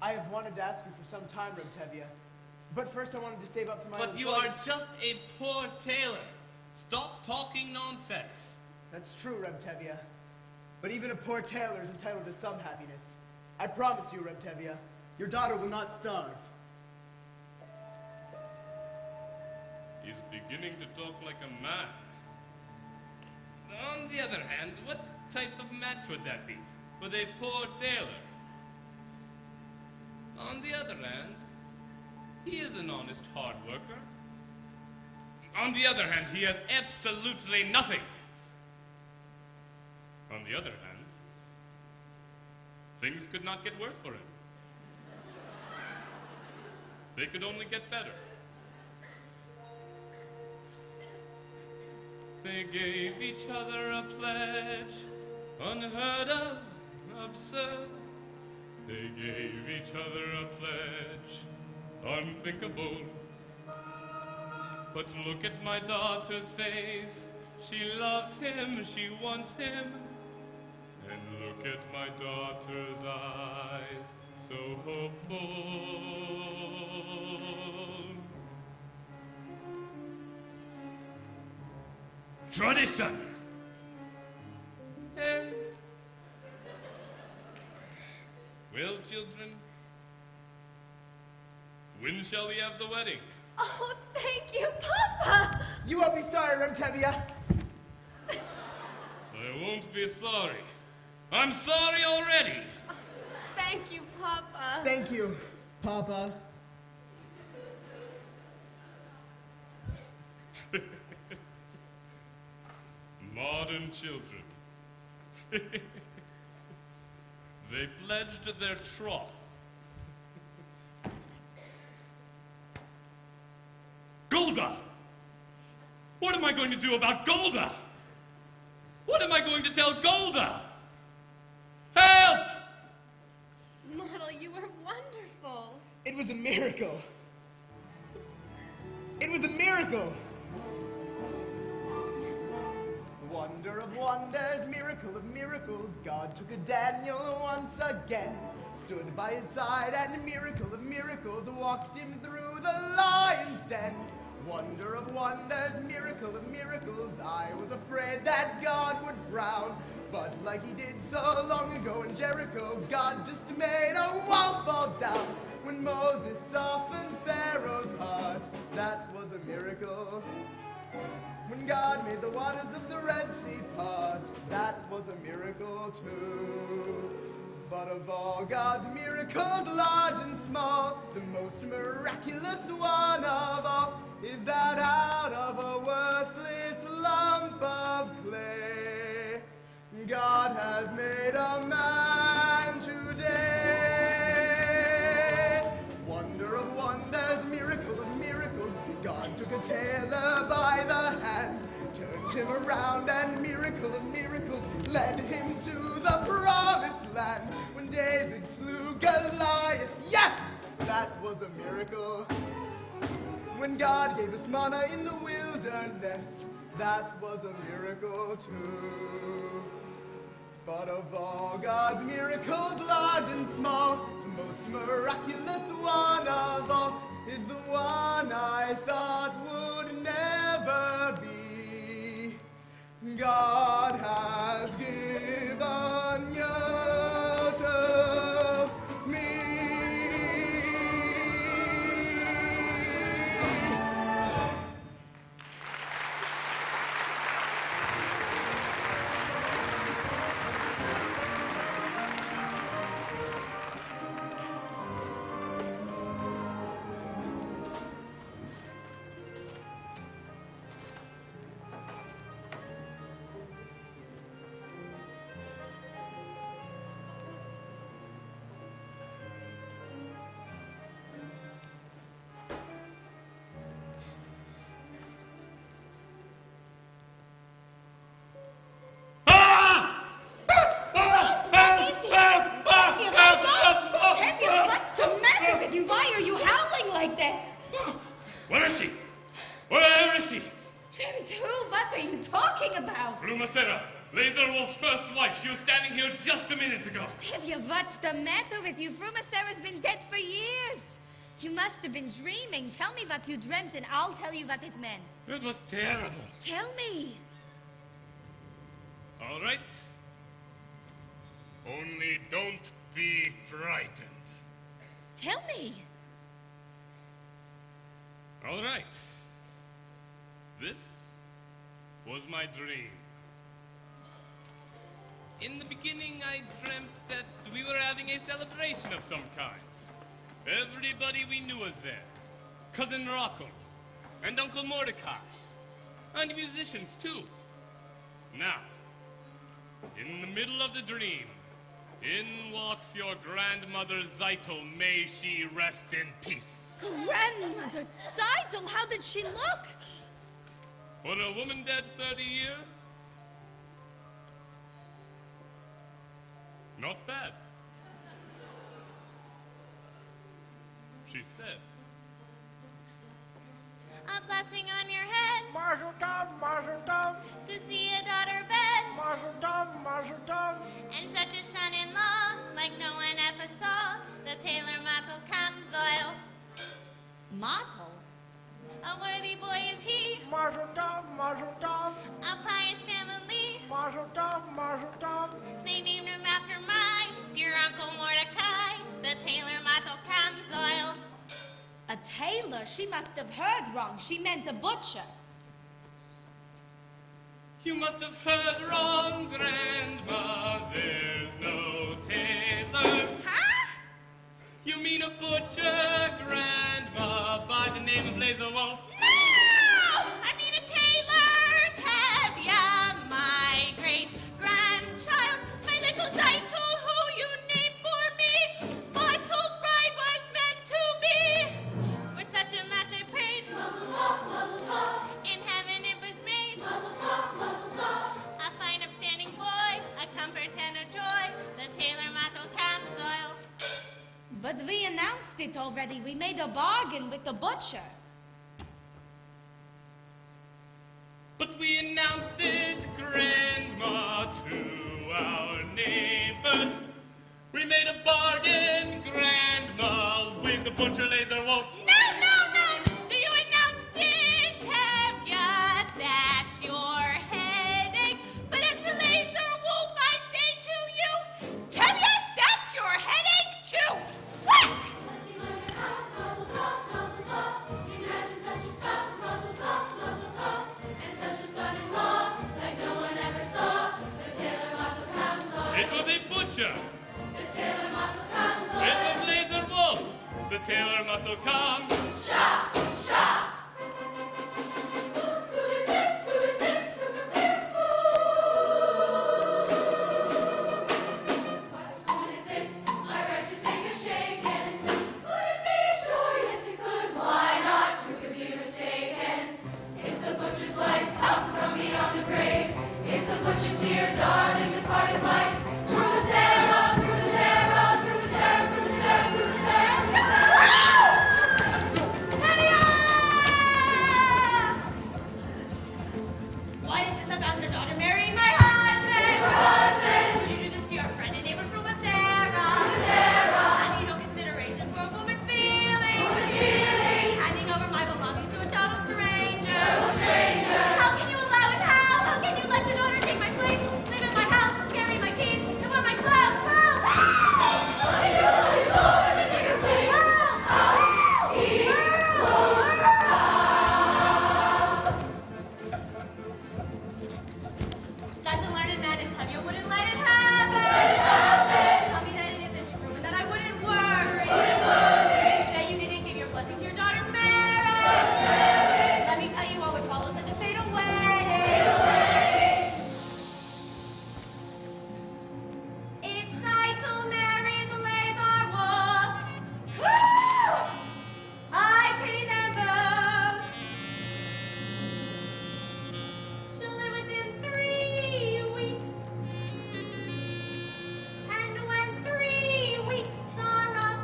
K: I have wanted to ask you for some time, Revtevia. But first I wanted to save up for my own
A: But you
K: sewing.
A: are just a poor tailor. Stop talking nonsense.
K: That's true, Revtevia. But even a poor tailor is entitled to some happiness. I promise you, Revtevia, your daughter will not starve.
A: He's beginning to talk like a man. On the other hand, what type of match would that be with a poor tailor? On the other hand, he is an honest hard worker. On the other hand, he has absolutely nothing. On the other hand, things could not get worse for him. They could only get better. They gave each other a pledge, unheard of, absurd. They gave each other a pledge, unthinkable. But look at my daughter's face. She loves him, she wants him. And look at my daughter's eyes, so hopeful. Tradition. Well, children, when shall we have the wedding?
J: Oh, thank you, Papa!
K: You won't be sorry, Revtevia.
A: I won't be sorry. I'm sorry already.
J: Thank you, Papa.
K: Thank you, Papa.
A: Modern children. They pledged their troth. Golda! What am I I going to do about Golda? What am I going to tell Golda? Help!
J: Model, you were wonderful.
K: It was a miracle. It was a miracle. Wonder of wonders, miracle of miracles, God took a Daniel once again, stood by his side, and miracle of miracles, walked him through the lion's den. Wonder of wonders, miracle of miracles, I was afraid that God would frown, but like he did so long ago in Jericho, God just made a wall fall down. When Moses softened Pharaoh's heart, that was a miracle. When God made the waters of the Red Sea part, that was a miracle too. But of all God's miracles, large and small, the most miraculous one of all is that out of a worthless lump of clay, God has made a man today. Wonder of wonders, miracle of miracles, God took a tailor by the hand, turned him around, and miracle of miracles, led him to the promised land. When David slew Goliath, yes, that was a miracle. When God gave us manna in the wilderness, that was a miracle too. But of all God's miracles, large and small, the most miraculous one of all is the one I thought would never be. God has given you to me.
I: Why are you howling like that?
A: Where is she? Where is she?
I: There's who? What are you talking about?
A: Rumacera, Laser Wolf's first wife. She was standing here just a minute ago.
I: Tevye, what's the matter with you? Rumacera's been dead for years. You must have been dreaming. Tell me what you dreamt and I'll tell you what it meant.
A: It was terrible.
I: Tell me.
A: All right. Only don't be frightened.
I: Tell me.
A: All right. This was my dream. In the beginning, I dreamt that we were having a celebration of some kind. Everybody we knew was there. Cousin Rocco, and Uncle Mordecai, and musicians too. Now, in the middle of the dream, in walks your grandmother Zeitel. May she rest in peace.
I: Grandmother Zeitel, how did she look?
A: For a woman dead 30 years? Not bad. She said,
L: A blessing on your head.
H: Mazel tov, mazel tov.
L: To see a daughter bed.
H: Mazel tov, mazel tov.
L: And such a son-in-law, like no one ever saw. The tailor Matel Kamzoil.
I: Matel?
L: A worthy boy is he.
H: Mazel tov, mazel tov.
L: A pious family.
H: Mazel tov, mazel tov.
L: They named him after my dear Uncle Mordecai. The tailor Matel Kamzoil.
I: A tailor? She must have heard wrong. She meant a butcher.
A: you must have heard wrong, Grandma. There's no tailor.
L: Huh?
A: You mean a butcher, Grandma, by the name of Laser Wolf?
L: No! I mean a tailor, Tevye, my great-grandchild, my little Zeitel, who you named for me. Zeitel's bride was meant to be. For such a match I prayed. In heaven it was made.
I: But we announced it already. We made a bargain with the butcher.
A: But we announced it, Grandma, to our neighbors. We made a bargain, Grandma, with the butcher laser wolf.
L: No! So you announced it, Tevya. That's your headache. But as for Laser Wolf, I say to you, Tevya, that's your headache too. Whack!
A: It was a butcher. It was Laser Wolf. The tailor muscle come.
B: Shop, shop. Who is this? Who is this? Who comes here? What is this? My righteous anger shaken. Could it be? Sure, yes it could. Why not? Who could be mistaken? It's the butcher's wife, come from beyond the grave. It's the butcher's dear darling departed wife. Bruisera, Bruisera, Bruisera, Bruisera, Bruisera,
L: What is this about your daughter marrying my husband?
B: Your husband.
L: You do this to your friend and neighbor from Sarah. Having no consideration for a woman's feelings. Handing over my belongings to a total stranger. How can you allow it? How can you let your daughter take my place, live in my house, carry my keys, and wear my clothes? Such a learned man as Tevya wouldn't let it happen. Tell me that it isn't true and that I wouldn't worry. Say you didn't give your blessing to your daughter's marriage. Let me tell you what would follow such a fatal wedding. If Seitel marries Lazar Wolf, I pity them both. She'll live within 3 weeks. And when 3 weeks are up,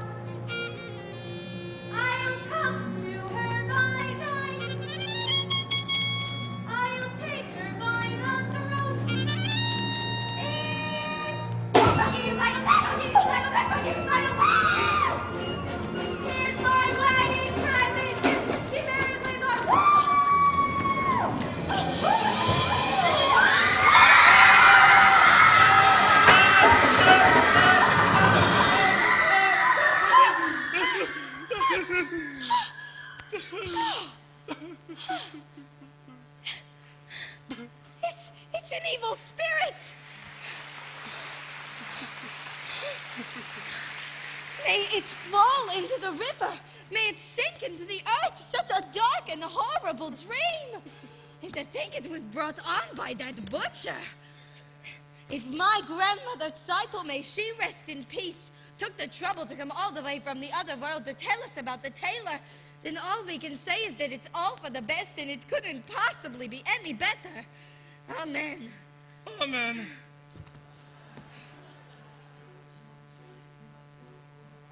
L: I'll come to her by night. I'll take her by the throat. Here's my wedding present. She marries Lazar.
I: It's an evil spirit. May it fall into the river. May it sink into the earth. Such a dark and horrible dream. And to think it was brought on by that butcher. If my grandmother Seitel, may she rest in peace, took the trouble to come all the way from the other world to tell us about the tailor, then all we can say is that it's all for the best and it couldn't possibly be any better. Amen.
A: Amen.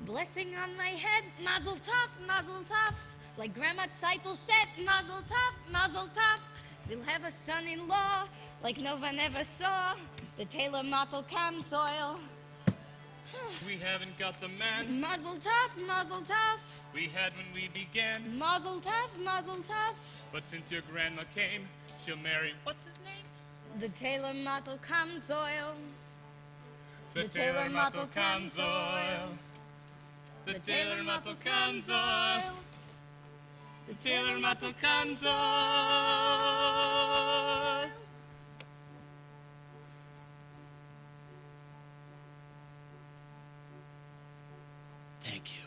I: Blessing on my head, mazel tov, mazel tov. Like Grandma Seitel said, mazel tov, mazel tov. We'll have a son-in-law like no one ever saw. The tailor Mottel Camsoil.
A: We haven't got the man
I: Mazel tov, mazel tov.
A: we had when we began.
I: Mazel tov, mazel tov.
A: But since your grandma came, she'll marry, what's his name?
I: The tailor Mottel Camsoil.
A: The tailor Mottel Camsoil. The tailor Mottel Camsoil. The tailor Mottel Camsoil.
D: Thank you.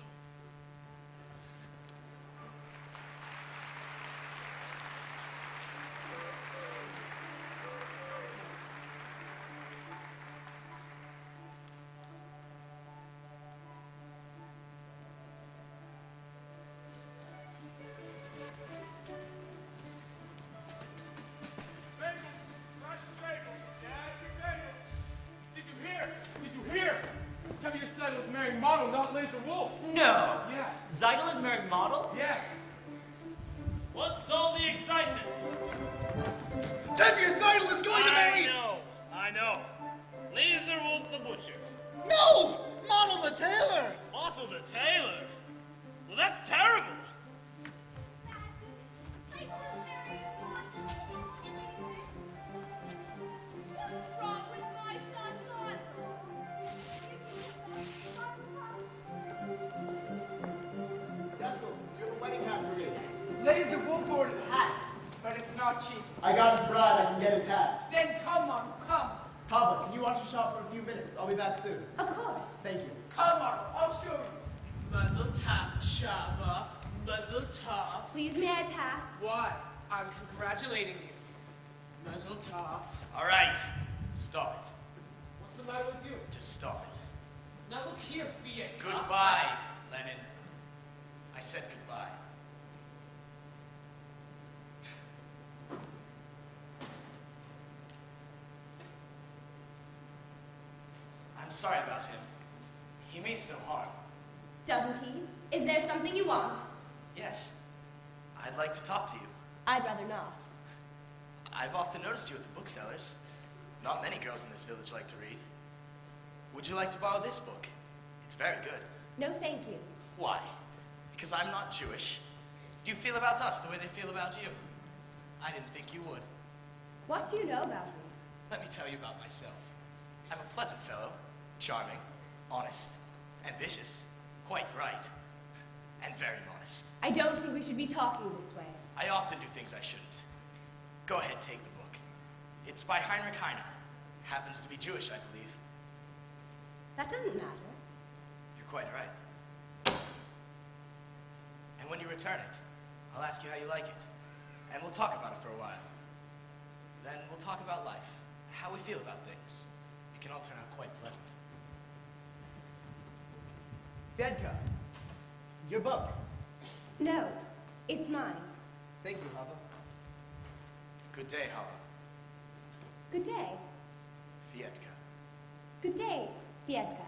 E: Did you hear? Tell me your son was marrying Model No, not Laser Wolf.
G: No.
E: Yes.
G: Zeidel is married model?
E: Yes.
G: What's all the excitement?
D: Tevye Seidel is going to marry...
G: I know. Laser Wolf the butcher.
D: No! Model the tailor!
G: Otto the tailor? Well, that's terrible.
C: What's wrong with my son,
K: Yessel, do you have a wedding hat for me?
H: Laser Wolf ordered a hat, but it's not cheap.
K: I got his bride, I can get his hat.
H: Then come on, come.
K: Papa, can you watch the shop for a few minutes? I'll be back soon.
C: Of course.
K: Thank you.
H: Come on, I'll show you.
O: Muzzle tough, Chava. Muzzle tough.
L: Please, may I pass?
O: Why? I'm congratulating you. Muzzle tough.
P: All right, start.
O: What's the matter with you?
P: Just start.
O: Now look here, Fiat.
P: Goodbye, Lenin. I said goodbye. I'm sorry about him. He means no harm.
L: Doesn't he? Is there something you want?
P: Yes. I'd like to talk to you.
L: I'd rather not.
P: I've often noticed you at the booksellers. Not many girls in this village like to read. Would you like to borrow this book? It's very good.
L: No, thank you.
P: Why? Because I'm not Jewish? Do you feel about us the way they feel about you? I didn't think you would.
L: What do you know about me?
P: Let me tell you about myself. I'm a pleasant fellow, charming, honest, ambitious, quite bright, and very modest.
L: I don't think we should be talking this way.
P: I often do things I shouldn't. Go ahead, take the book. It's by Heinrich Heine. Happens to be Jewish, I believe.
L: That doesn't matter.
P: You're quite right. And when you return it, I'll ask you how you like it. And we'll talk about it for a while. Then we'll talk about life, how we feel about things. It can all turn out quite pleasant.
K: Fedka, your book.
L: No, it's mine.
K: Thank you, Hava.
P: Good day, Hava.
L: Good day.
P: Fietka.
L: Good day, Fiedka.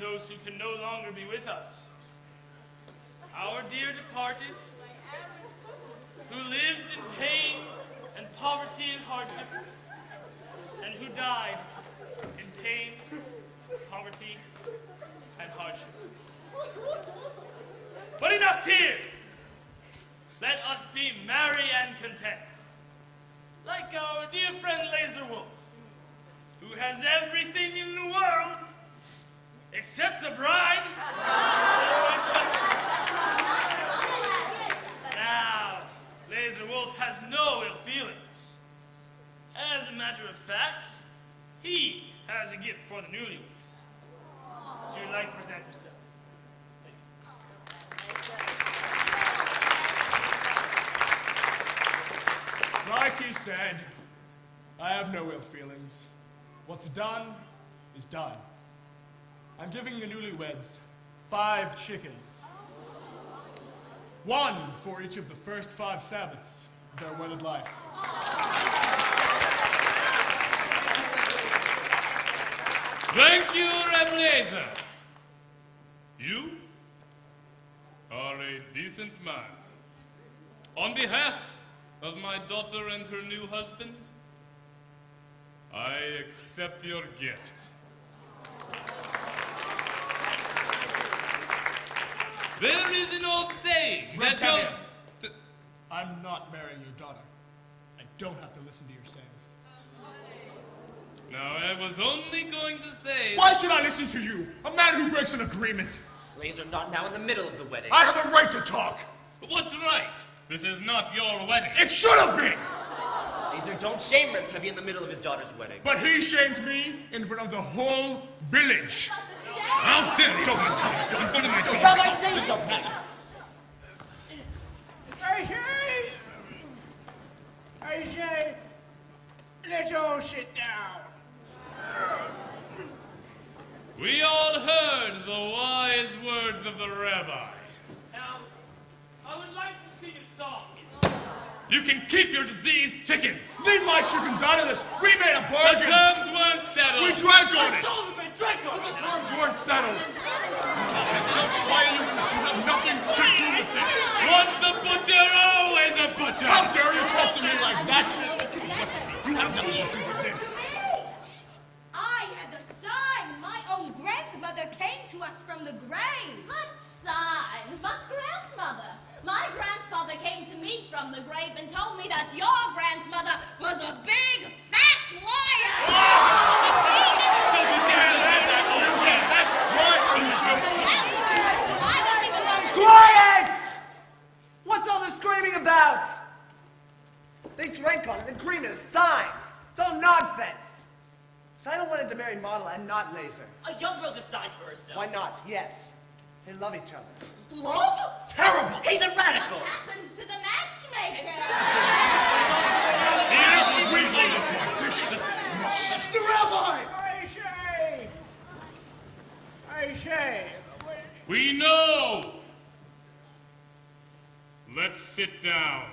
G: those who can no longer be with us. Our dear departed, who lived in pain and poverty and hardship, and who died in pain, poverty, and hardship. But enough tears! Let us be merry and content. Like our dear friend Laser Wolf, who has everything in the world except a bride. Now, Laser Wolf has no ill feelings. As a matter of fact, he has a gift for the newlyweds. She would like to present herself.
F: Like he said, I have no ill feelings. What's done is done. I'm giving the newlyweds 5 chickens. 1 for each of the first 5 Sabbaths of their wedded life.
A: Thank you, Reblazer. You are a decent man. On behalf of my daughter and her new husband, I accept your gift. There is an old saying that goes...
F: I'm not marrying your daughter. I don't have to listen to your sayings.
A: Now, I was only going to say...
F: Why should I listen to you? A man who breaks an agreement.
N: Laser not now in the middle of the wedding.
F: I have a right to talk.
A: What right? This is not your wedding.
F: It should have been!
N: Laser, don't shame him to be in the middle of his daughter's wedding.
F: But he shamed me in front of the whole village.
A: How dare you? Don't come in front of my daughter.
N: Shall I say something?
H: I say, let's all sit down.
A: We all heard the wise words of the rabbi.
G: Now, I would like to sing a song.
A: You can keep your diseased chickens.
F: Leave my chickens out of this. We made a
A: The
F: bargain.
A: terms weren't settled.
F: We drank on it.
G: Drink on
F: The terms weren't settled. Why are you in this? You have nothing to do with this.
A: Once a butcher, always a butcher.
F: How dare you talk to me like that? You have nothing to do with this.
I: I had the sign. My own grandmother came to us from the grave.
C: What sign? What grandmother? My grandfather came to me from the grave and told me that your grandmother was a big, fat liar!
K: Quiet! What's all this screaming about? They drank on an agreement, a sign. It's all nonsense. Simon wanted to marry Model and not Laser.
N: A young girl decides for herself.
K: Why not? Yes. They love each other.
C: Love?
K: Terrible!
N: He's a radical!
C: What happens to the matchmaker?
F: The rabbi!
H: I say,
A: We know. Let's sit down.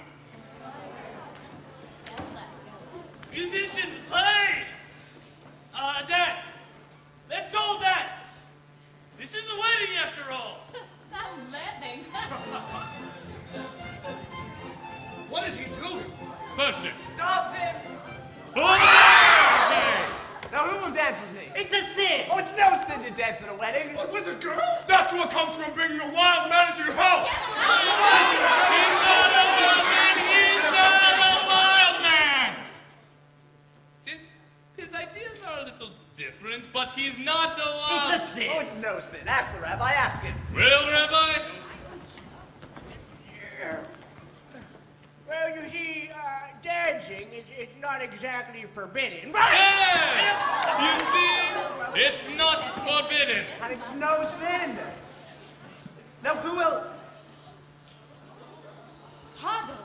G: Musicians, play! Dance. Let's all dance. This is a wedding after all.
C: Some wedding.
D: What is he doing?
A: Purchase.
P: Stop him!
K: Now who will dance with me?
N: It's a sin!
K: Oh, it's no sin to dance at a wedding.
F: But with a girl? That's what comes from being a wild man at your house.
A: He's not a wild man. He's not a wild man. His ideas are a little different, but he's not a wild.
N: It's a sin!
K: Oh, it's no sin. Ask the rabbi. Ask him.
A: Well, Rabbi?
H: well, you see, dancing is not exactly forbidden.
A: Hey! You see, it's not forbidden.
K: And it's no sin. Now who will...
L: Hoggle.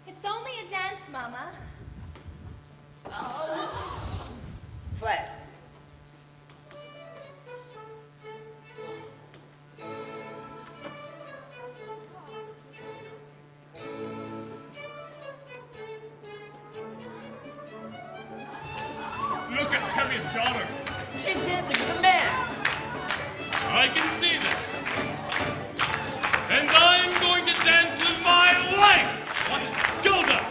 L: It's only a dance, Mama.
K: Play.
F: Look at Terry's daughter.
N: She's dancing with a man!
A: I can see that. And I'm going to dance with my wife! What? Golda!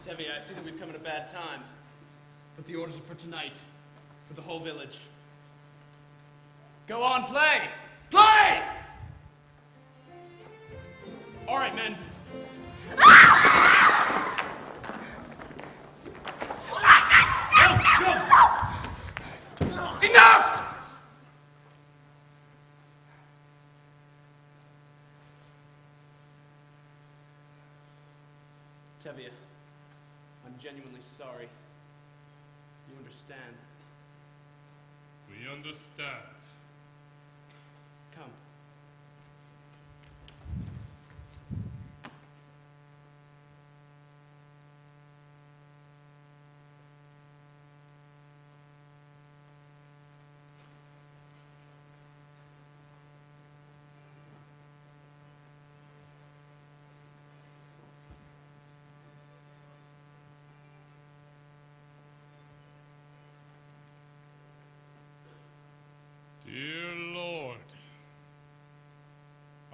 F: Tevye, I see that we've come at a bad time. But the orders are for tonight. For the whole village. Go on, play! Play! All right, men.
P: Enough!
F: Tevye, I'm genuinely sorry. You understand?
A: We understand.
F: Come.
A: Dear Lord,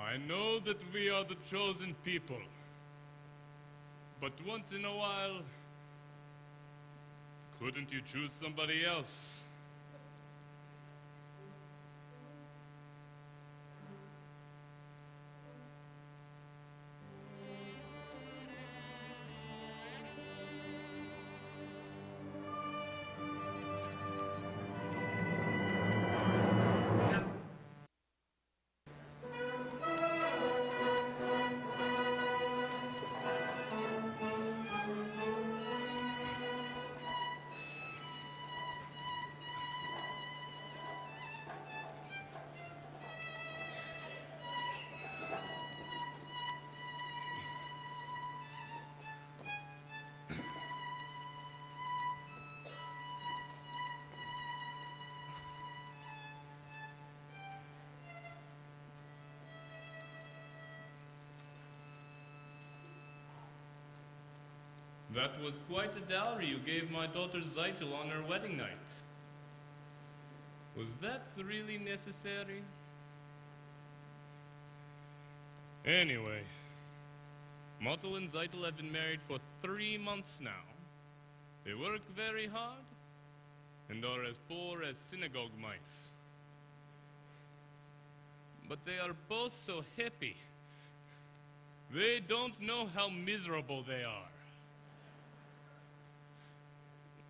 A: I know that we are the chosen people, but once in a while, couldn't you choose somebody else? That was quite a dowry you gave my daughter Zeitel on her wedding night. Was that really necessary? Anyway, Motto and Zeitel have been married for 3 months now. They work very hard and are as poor as synagogue mice. But they are both so happy. They don't know how miserable they are.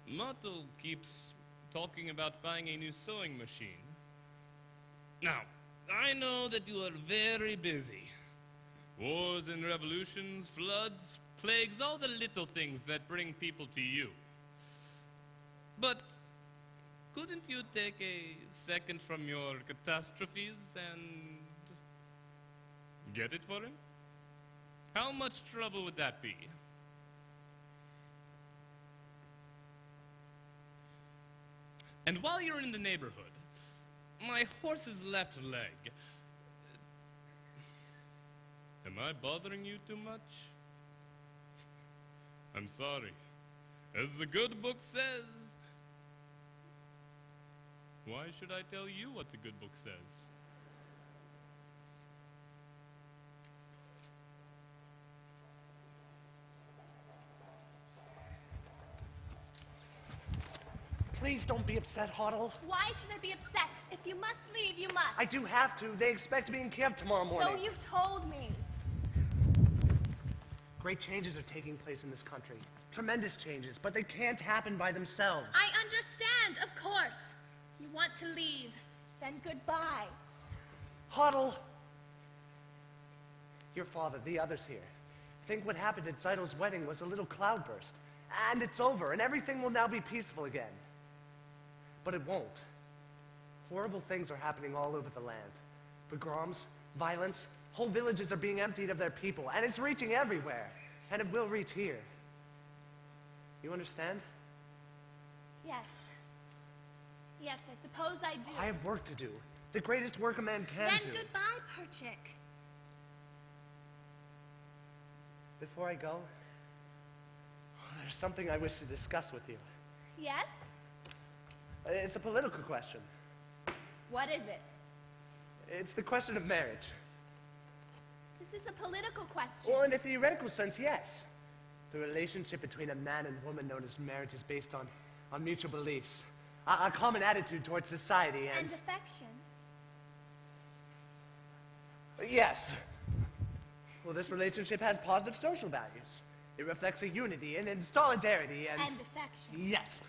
A: Motto keeps talking about buying a new sewing machine. Now, I know that you are very busy. Wars and revolutions, floods, plagues, all the little things that bring people to you. But couldn't you take a second from your catastrophes and get it for him? How much trouble would that be? And while you're in the neighborhood, my horse's left leg. Am I bothering you too much? I'm sorry. As the good book says. Why should I tell you what the good book says?
M: Please don't be upset, Hoddle.
L: Why should I be upset? If you must leave, you must.
M: I do have to. They expect me in Kiev tomorrow morning.
L: So you've told me.
M: Great changes are taking place in this country. Tremendous changes, but they can't happen by themselves.
L: I understand, of course. You want to leave. Then goodbye.
M: Hoddle! Your father, the others here, think what happened at Zeidel's wedding was a little cloudburst. And it's over, and everything will now be peaceful again. But it won't. Horrible things are happening all over the land. Pogroms, violence, whole villages are being emptied of their people, and it's reaching everywhere. And it will reach here. You understand?
L: Yes. Yes, I suppose I do.
M: I have work to do. The greatest work a man can do.
L: Then goodbye, Perchik.
M: Before I go, there's something I wish to discuss with you.
L: Yes?
M: It's a political question.
L: What is it?
M: It's the question of marriage.
L: This is a political question.
M: Well, in a theoretical sense, yes. The relationship between a man and woman known as marriage is based on mutual beliefs, a common attitude towards society,
L: And affection.
M: Yes. Well, this relationship has positive social values. It reflects a unity and solidarity and
L: affection.
M: Yes.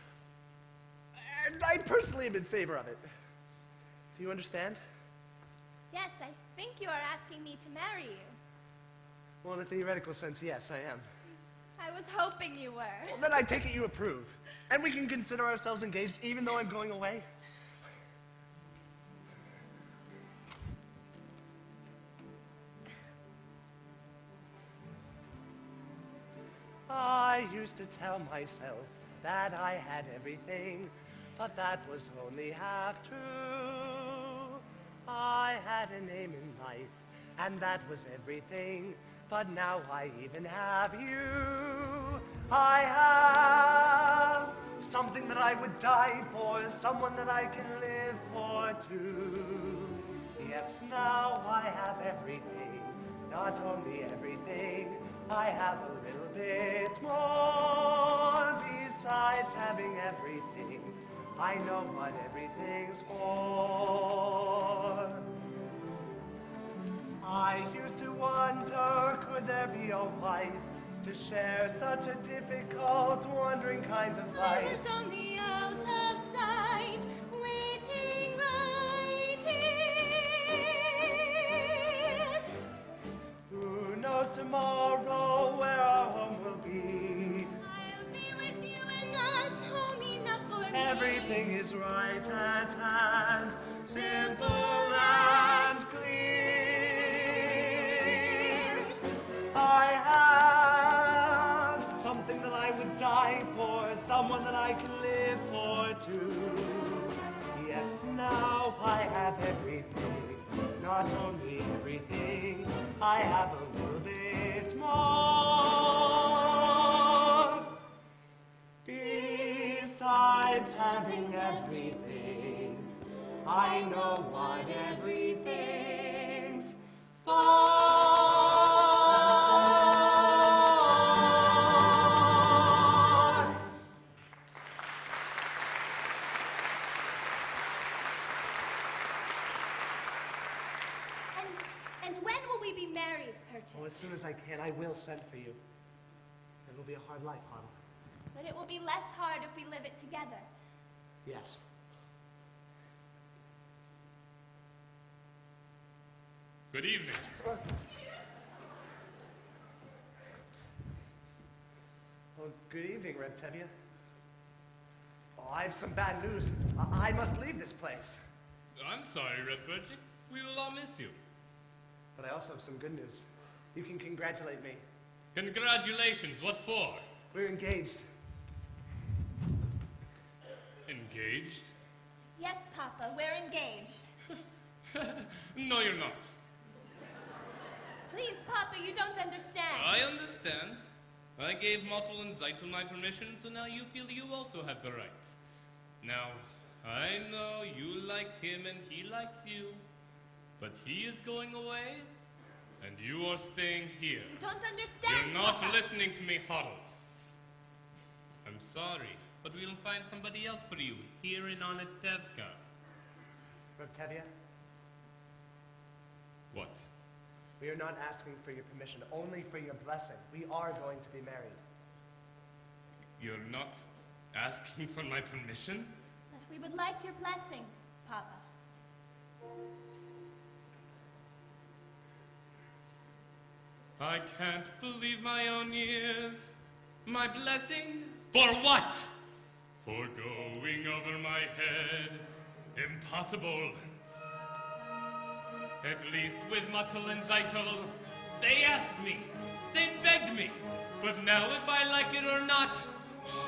M: And I personally am in favor of it. Do you understand?
L: Yes, I think you are asking me to marry you.
M: Well, in a theoretical sense, yes, I am.
L: I was hoping you were.
M: Well, then I take it you approve. And we can consider ourselves engaged even though I'm going away. I used to tell myself that I had everything, but that was only half true. I had an aim in life, and that was everything, but now I even have you. I have something that I would die for, someone that I can live for too. Yes, now I have everything, not only everything, I have a little bit more. Besides having everything, I know what everything's for. I used to wonder, could there be a wife to share such a difficult, wandering kind of life?
L: I was only out of sight, waiting right here.
M: Who knows tomorrow where our home will be?
L: I'll be with you, and that's home enough for me.
M: Everything is right at hand, simple and clear. I have something that I would die for, someone that I can live for too. Yes, now I have everything, not only everything, I have a little bit more. Besides having everything, I know what everything's for.
L: And And when will we be married, Perchik?
M: Oh, as soon as I can, I will send for you. It will be a hard life, Hoddle.
L: But it will be less hard if we live it together.
M: Yes.
A: Good evening.
M: Well, good evening, Red Tevye. Oh, I have some bad news. I must leave this place.
A: I'm sorry, Red Perchik. We will all miss you.
M: But I also have some good news. You can congratulate me.
A: Congratulations. What for?
M: We're engaged.
A: Engaged?
L: Yes, Papa, we're engaged.
A: No, you're not.
L: Please, Papa, you don't understand.
A: I understand. I gave Mottel and Zeitel my permission, so now you feel you also have the right. Now, I know you like him and he likes you, but he is going away, and you are staying here.
L: You don't understand,
A: You're not
L: Papa.
A: listening to me, Hoddle. I'm sorry, but we'll find somebody else for you here in Onetevka.
M: Red Tevye,
A: What?
M: we are not asking for your permission, only for your blessing. We are going to be married.
A: You're not asking for my permission?
L: But we would like your blessing, Papa.
A: I can't believe my own ears. My blessing? For what? For going over my head. Impossible. At least with Mottel and Zeitel, they asked me. They begged me. But now if I like it or not,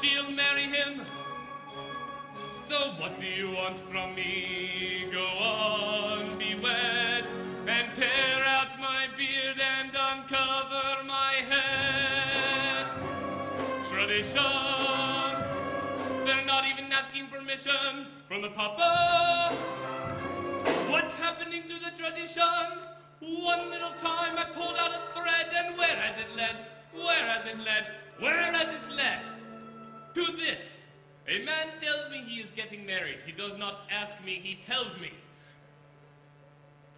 A: she'll marry him. So what do you want from me? Go on, be wed, and tear out my beard and uncover my head. Tradition. They're not even asking permission from the Papa. What's happening to the tradition? One little time I pulled out a thread, and where has it led? Where has it led? Where has it led? To this. A man tells me he is getting married. He does not ask me, he tells me.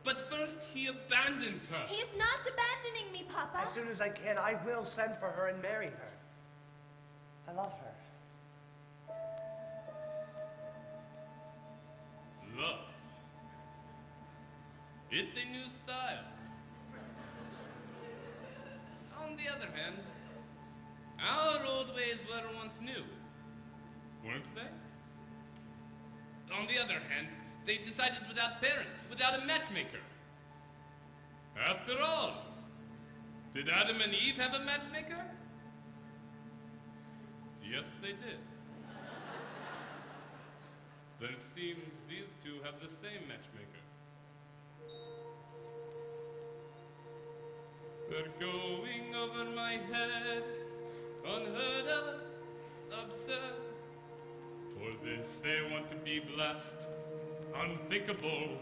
A: But first he abandons her.
L: He is not abandoning me, Papa.
M: As soon as I can, I will send for her and marry her. I love her.
A: Love. It's a new style. On the other hand, our old ways were once new, weren't they? On the other hand, they decided without parents, without a matchmaker. After all, did Adam and Eve have a matchmaker? Yes, they did. Then it seems these two have the same matchmaker. They're going over my head, unheard of, absurd. For this they want to be blessed, unthinkable.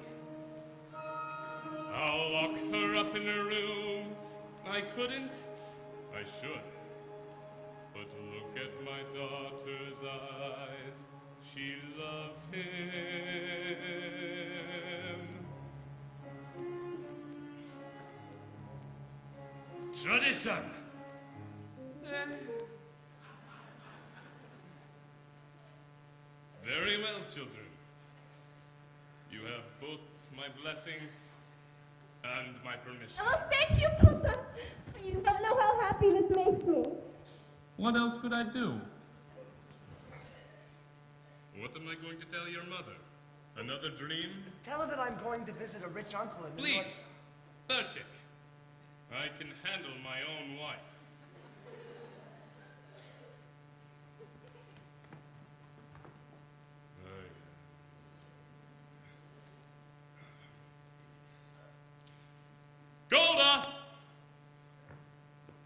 A: I'll lock her up in a room. I couldn't, I should. But look at my daughter's eyes. She loves him. Tradition. Very well, children. You have both my blessing and my permission.
L: Oh, thank you, Papa. You don't know how happy this makes me.
A: What else could I do? What am I going to tell your mother? Another dream?
M: Tell her that I'm going to visit a rich uncle in New York.
A: Please, Perchik. I can handle my own wife. Golda!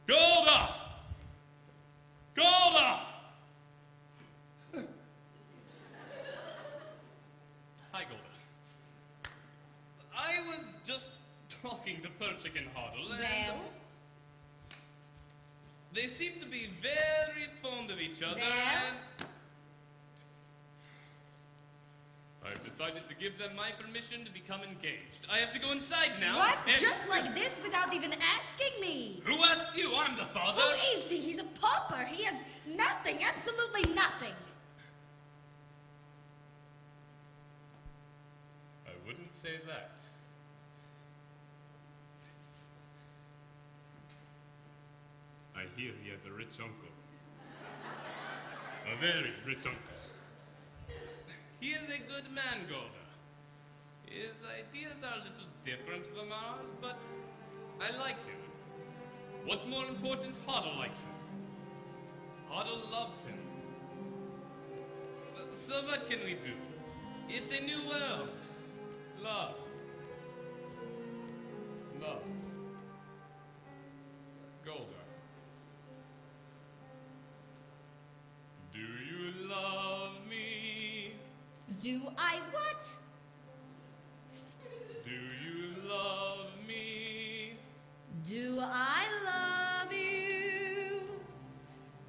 A: Golda! Golda! Hi, Golda. I was just talking to Perchik and Hoddle, and
I: Well?
A: they seem to be very fond of each other,
I: Well?
A: and I've decided to give them my permission to become engaged. I have to go inside now.
I: What?
A: and-
I: Just like this without even asking me?
A: Who asks you? I'm the father.
I: Who is he? He's a pauper. He has nothing, absolutely nothing.
A: I wouldn't say that. I hear he has a rich uncle. A very rich uncle. He is a good man, Golda. His ideas are a little different from ours, but I like him. What's more important, Hoddle likes him. Hoddle loves him. So what can we do? It's a new world. Love. Love. Golda. Do you love me?
I: Do I what?
A: Do you love me?
I: Do I love you?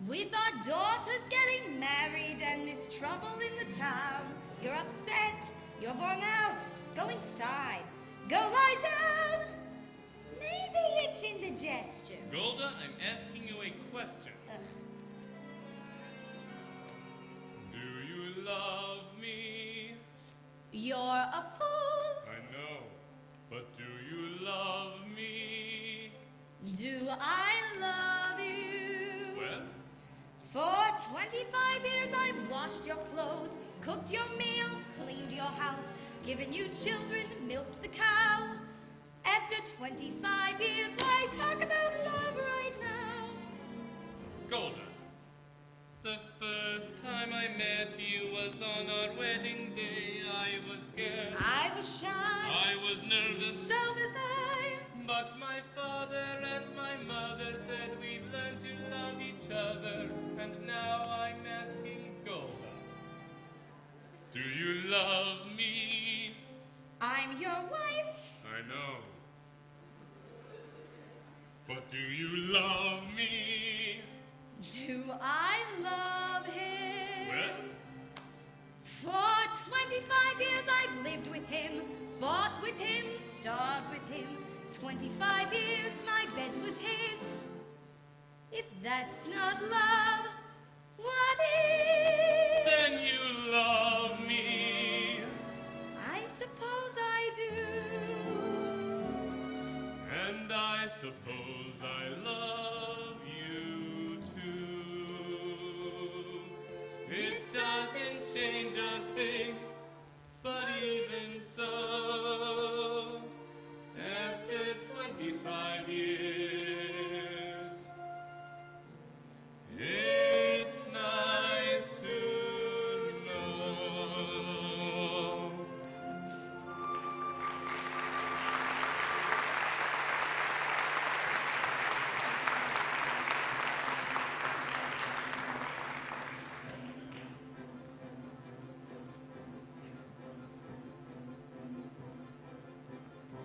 I: With our daughters getting married and this trouble in the town, you're upset, you're worn out. Go inside. Go lie down. Maybe it's indigestion.
A: Golda, I'm asking you a question. Do you love me?
I: You're a fool.
A: I know, but do you love me?
I: Do I love you?
A: Well?
I: For 25 years I've washed your clothes, cooked your meals, cleaned your house, given you children, milked the cow. After 25 years, why talk about love right now?
A: Golda, the first time I met you was on our wedding day. I was scared.
I: I was shy.
A: I was nervous.
I: So was I.
A: But my father and my mother said we'd learn to love each other. And now I'm asking Golda, do you love me?
I: I'm your wife.
A: I know. But do you love me?
I: Do I love him?
A: Well?
I: For 25 years I've lived with him, fought with him, starved with him. 25 years my bed was his. If that's not love, what is?
A: Then you love me.
I: I suppose I do.
A: And I suppose I love you too. It doesn't change a thing, but even so, after 25 years, it's nice to know.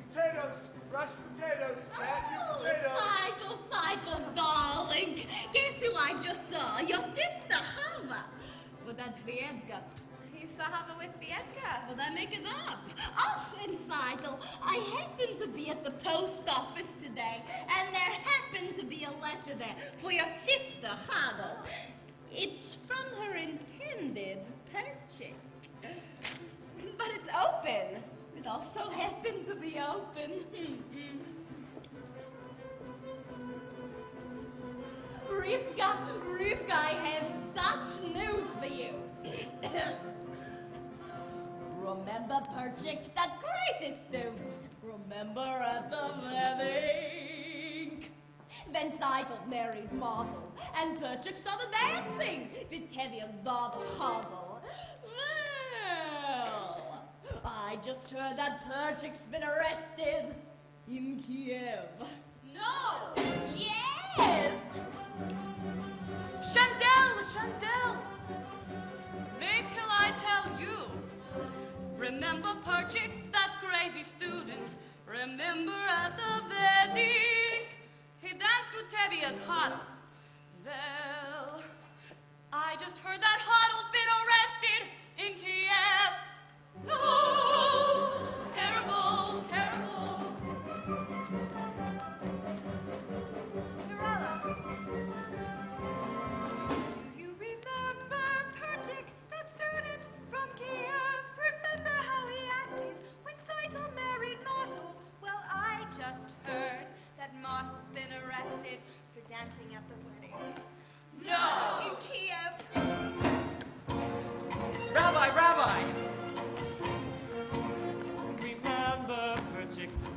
E: Potatoes, fresh potatoes, brand new potatoes.
C: Seidel, Seidel, darling. Guess who I just saw? Your sister, Chava. With that Fiedka.
J: You saw Hava with Fiedka.
C: Well, I make it up. Oh, and Seidel, I happened to be at the post office today, and there happened to be a letter there for your sister, Chava. It's from her intended paycheck.
J: But it's open.
C: It also happened to be open. Rivka, I have such news for you. Remember Perchik, that crazy student? Remember at the wedding? Then Seidel married Marvel, and Perchik started dancing with Hevia's daughter, Hubble. Well, I just heard that Perchik's been arrested in Kiev. No! Yes!
L: Chantal! Wait till I tell you. Remember Perchik, that crazy student? Remember at the wedding? He danced with Tevia's Huddle. Well, I just heard that Huddle's been arrested in Kiev. No!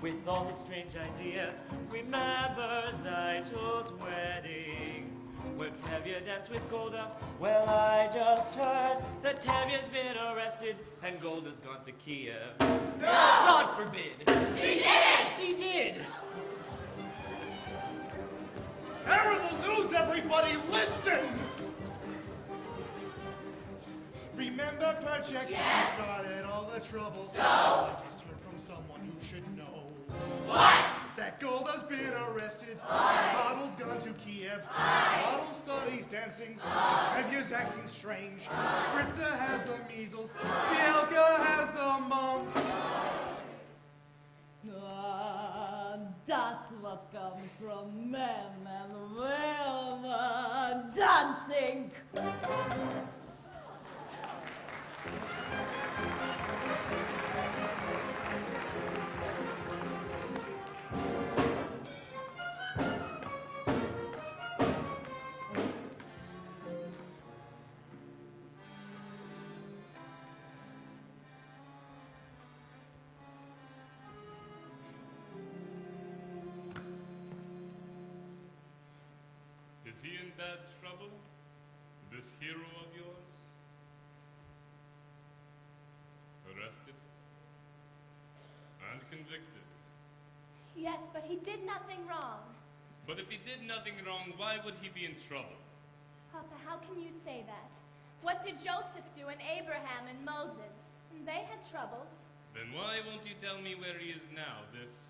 Q: with all his strange ideas, remembers Zaito's wedding, where Tevye danced with Golda. Well, I just heard that Tevye's been arrested and Golda's gone to Kiev.
O: No!
Q: God forbid!
O: She did it!
Q: She did!
D: Terrible news, everybody! Listen! Remember Perchek?
O: Yes.
D: Who started all the trouble.
O: So?
D: I just heard from someone who should know.
O: What?
D: That Golda's been arrested.
O: Aye.
D: Bottle's gone to Kiev.
O: Aye.
D: Bottle studies dancing. Trevya's acting strange. Spritzer has the measles. Bielka has the mumps.
C: That's what comes from men and women dancing.
A: Is he in bad trouble? This hero of yours? Arrested? And convicted.
L: Yes, but he did nothing wrong.
A: But if he did nothing wrong, why would he be in trouble?
L: Papa, how can you say that? What did Joseph do and Abraham and Moses? They had troubles.
A: Then why won't you tell me where he is now, this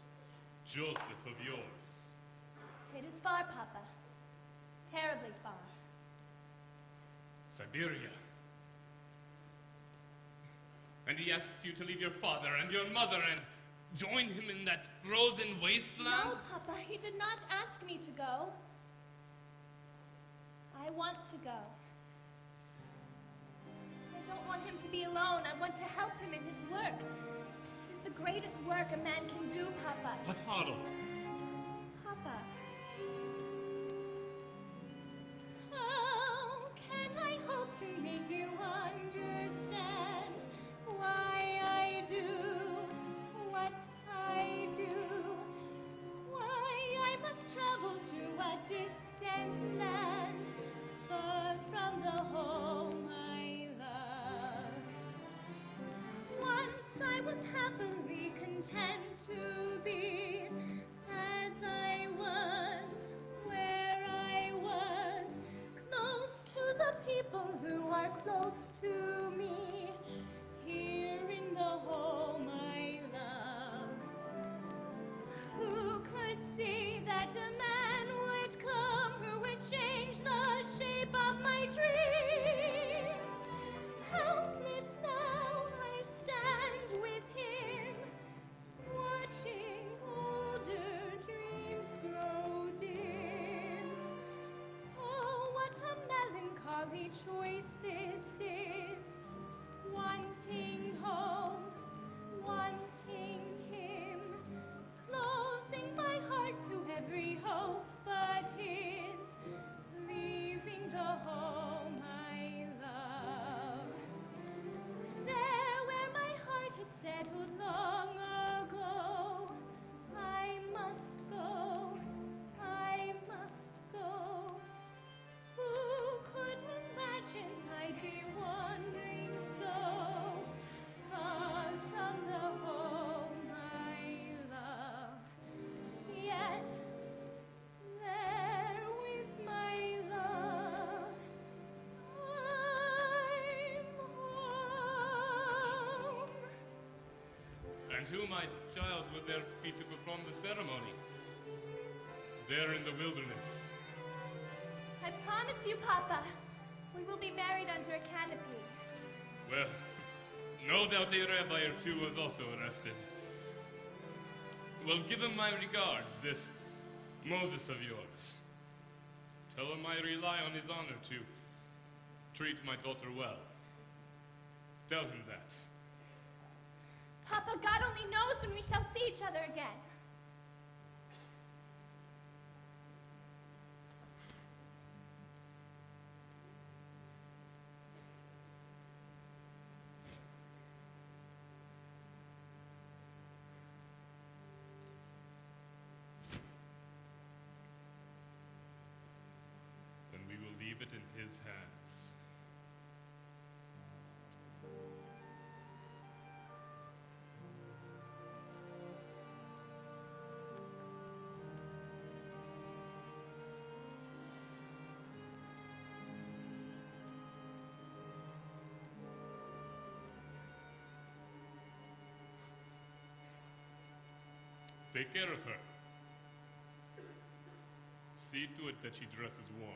A: Joseph of yours?
L: It is far, Papa. Terribly far.
A: Siberia. And he asks you to leave your father and your mother and join him in that frozen wasteland?
L: No, Papa, he did not ask me to go. I want to go. I don't want him to be alone. I want to help him in his work. It is the greatest work a man can do, Papa.
A: But Harlow.
L: Papa. How can I hope to make you understand why I do what I do? Why I must travel to a distant land, far from the home I love. Once I was happily content to be as I was, where I was, close to the people who are close to me, here in the home I love. Who could see that a man would come who would change the shape of my dreams? Helpless now I stand with him, watching older dreams grow dim. Oh, what a melancholy choice this is, wanting home, wanting him, closing my heart to every hope but his, leaving the home I love. There where my heart has settled long ago, I must go, I must go. Who could imagine I'd be wandering so far from the home I love? Yet there with my love, I'm home.
A: And who, my child, would there be to perform the ceremony? There in the wilderness.
L: I promise you, Papa, we will be married under a canopy.
A: Well, no doubt a rabbi or two was also arrested. Well, give him my regards, this Moses of yours. Tell him I rely on his honor to treat my daughter well. Tell him that.
L: Papa, God only knows when we shall see each other again.
A: Take care of her. See to it that she dresses warm.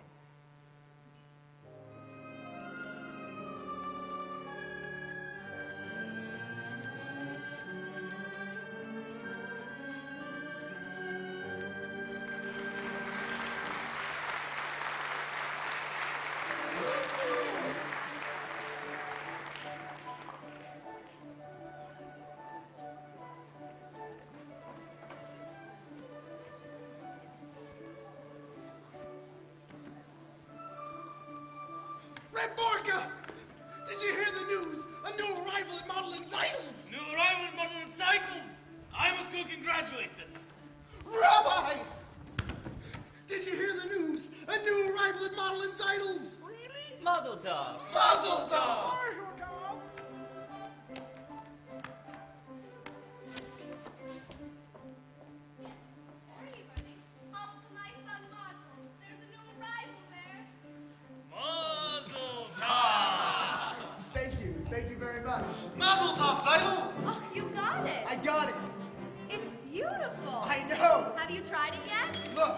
D: Borka! Did you hear the news? A new arrival at Model and Zeitels!
G: New arrival at Model and Cycles! I must go congratulate them.
D: Rabbi! Did you hear the news? A new arrival at Model and Zeitels!
G: Really?
Q: Mazel tov.
D: Mazel tov!
K: Thank you very much.
D: Mazel tov, Zeidel!
J: Oh, you got it.
K: I got it.
J: It's beautiful.
K: I know.
J: Have you tried it yet?
K: Look.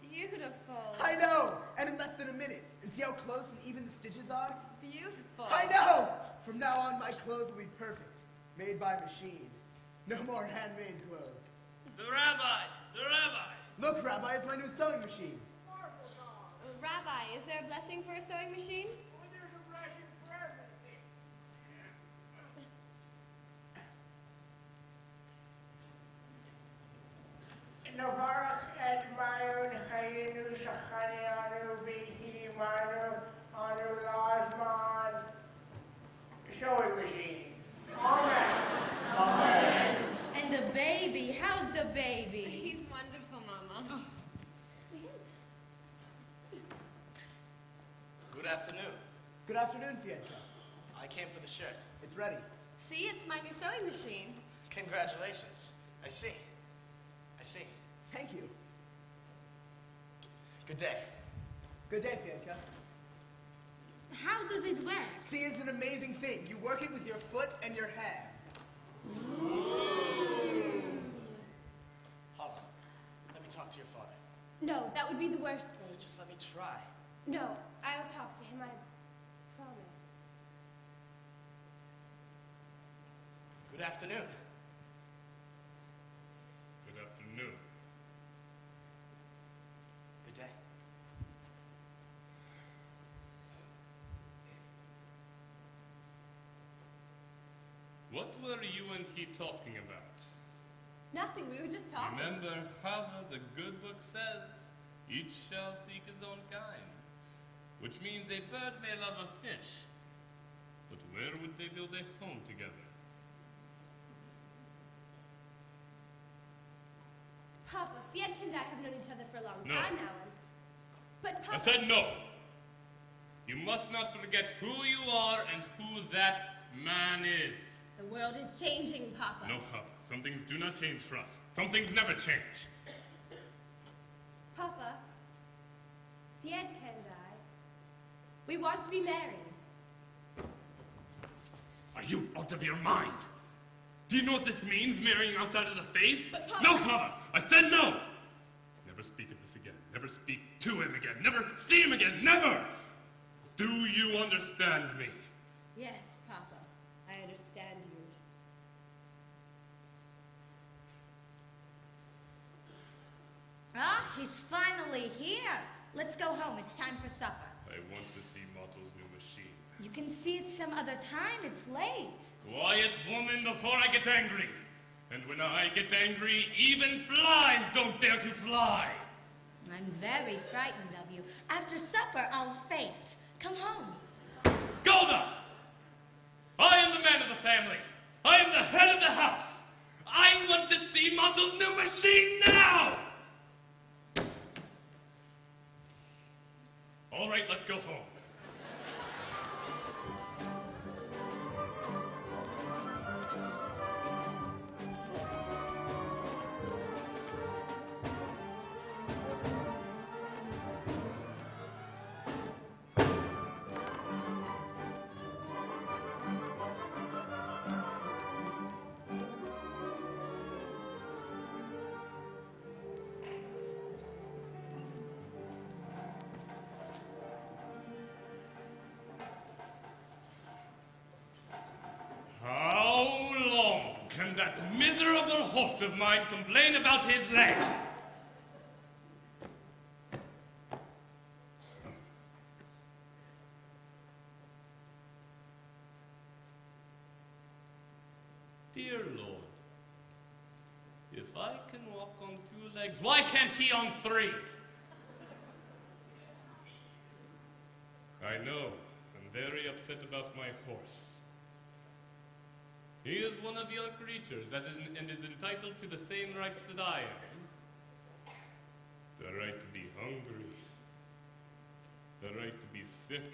J: Beautiful.
K: I know. And in less than a minute. And see how close and even the stitches are?
J: Beautiful.
K: I know. From now on, my clothes will be perfect. Made by machine. No more handmade clothes.
G: The rabbi! The rabbi!
K: Look, Rabbi, it's my new sewing machine.
J: Rabbi, is there a blessing for a sewing machine?
H: There's a blessing for everything. Navarach et Mayon Hayinu Shachani Anu Bihi Manu Anu Lazman sewing machine. Amen.
I: Amen. And the baby, how's the baby?
J: He's wonderful, Mama.
P: Good afternoon.
K: Good afternoon, Fiedka.
P: I came for the shirt.
K: It's ready.
J: See, it's my new sewing machine.
P: Congratulations. I see. I see.
K: Thank you.
P: Good day.
K: Good day, Fiedka.
I: How does it work?
K: See, it's an amazing thing. You work it with your foot and your hand.
P: Hala, let me talk to your father.
L: No, that would be the worst thing.
P: Just let me try.
L: No, I'll talk to him, I promise.
P: Good afternoon.
A: Good afternoon.
P: Good day.
A: What were you and he talking about?
L: Nothing, we were just talking.
A: Remember how the good book says, each shall seek his own kind, which means a bird may love a fish, but where would they build a home together?
L: Papa, Fiedka and I have known each other for a long
A: No.
L: time now, and... But Papa...
A: I said no. You must not forget who you are and who that man is.
L: The world is changing, Papa.
A: No, Papa. Some things do not change for us. Some things never change.
L: Papa, Fiedka and I, we want to be married.
A: Are you out of your mind? Do you know what this means, marrying outside of the faith?
L: But Papa...
A: No, Papa! I said no! Never speak of this again. Never speak to him again. Never see him again. Never! Do you understand me?
L: Yes, Papa, I understand you.
I: Ah, he's finally here. Let's go home. It's time for supper.
A: I want to see Motto's new machine.
I: You can see it some other time. It's late.
A: Quiet, woman, before I get angry. And when I get angry, even flies don't dare to fly.
I: I'm very frightened of you. After supper, I'll faint. Come home.
A: Golda! I am the man of the family. I am the head of the house. I want to see Motto's new machine now! All right, let's go home. that miserable horse of mine complain about his leg. Dear Lord, if I can walk on 2 legs, why can't he on 3? I know, I'm very upset about my horse. He is one of your creatures and is entitled to the same rights that I am. The right to be hungry, the right to be sick,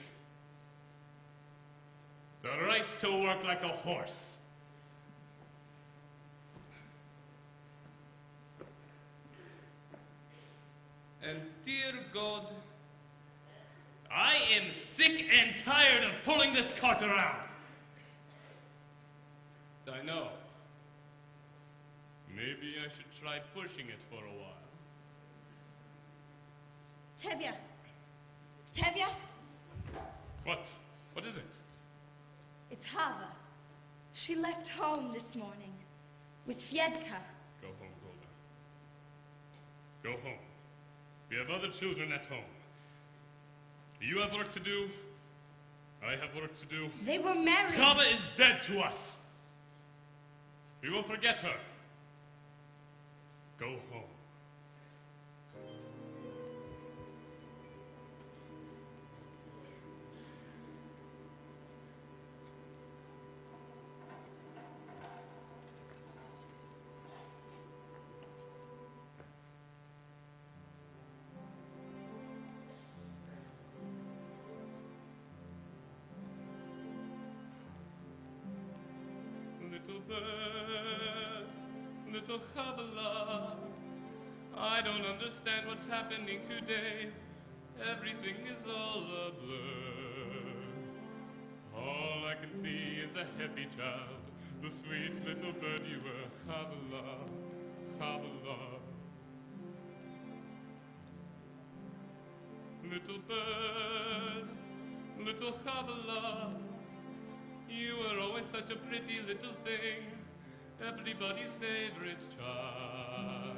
A: the right to work like a horse. And dear God, I am sick and tired of pulling this cart around. I know. Maybe I should try pushing it for a while.
I: Tevye! Tevye!
A: What? What is it?
I: It's Hava. She left home this morning with Fiedka.
A: Go home, Golda. Go home. We have other children at home. You have work to do. I have work to do.
I: They were married.
A: Hava is dead to us. We will forget her. Go home. Little bird, little Havala, I don't understand what's happening today. Everything is all a blur. All I can see is a happy child, the sweet little bird you were, Havala, Havala. Little bird, little Havala, you were always such a pretty little thing, everybody's favorite child.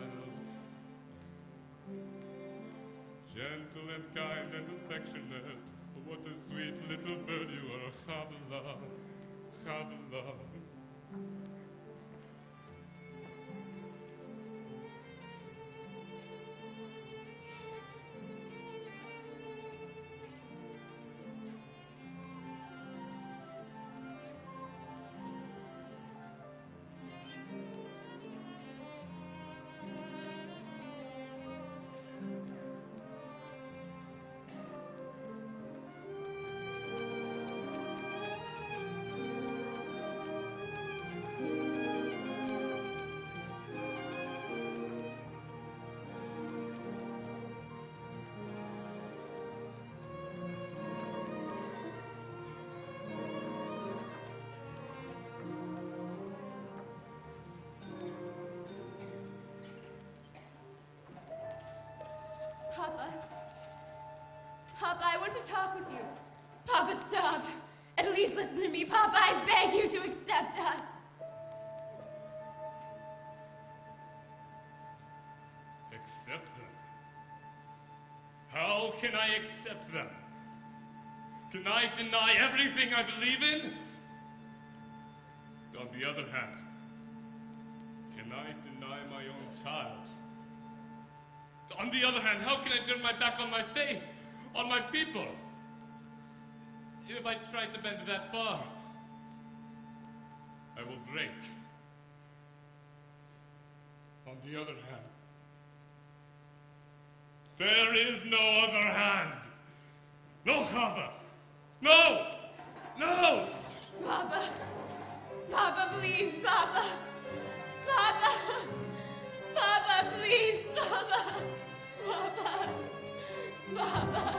A: Gentle and kind and affectionate, what a sweet little bird you are, Chabala, Chabala.
L: Papa. Papa, I want to talk with you. Papa, stop. At least listen to me, Papa. I beg you to accept us.
A: Accept them? How can I accept them? Can I deny everything I believe in? On the other hand, can I deny my own child? On the other hand, how can I turn my back on my faith, on my people? If I try to bend that far, I will break. On the other hand, there is no other hand. No, Chava. No! No!
L: Papa. Papa, please, Papa. Papa. Papa, please, Papa. Papa. Papa.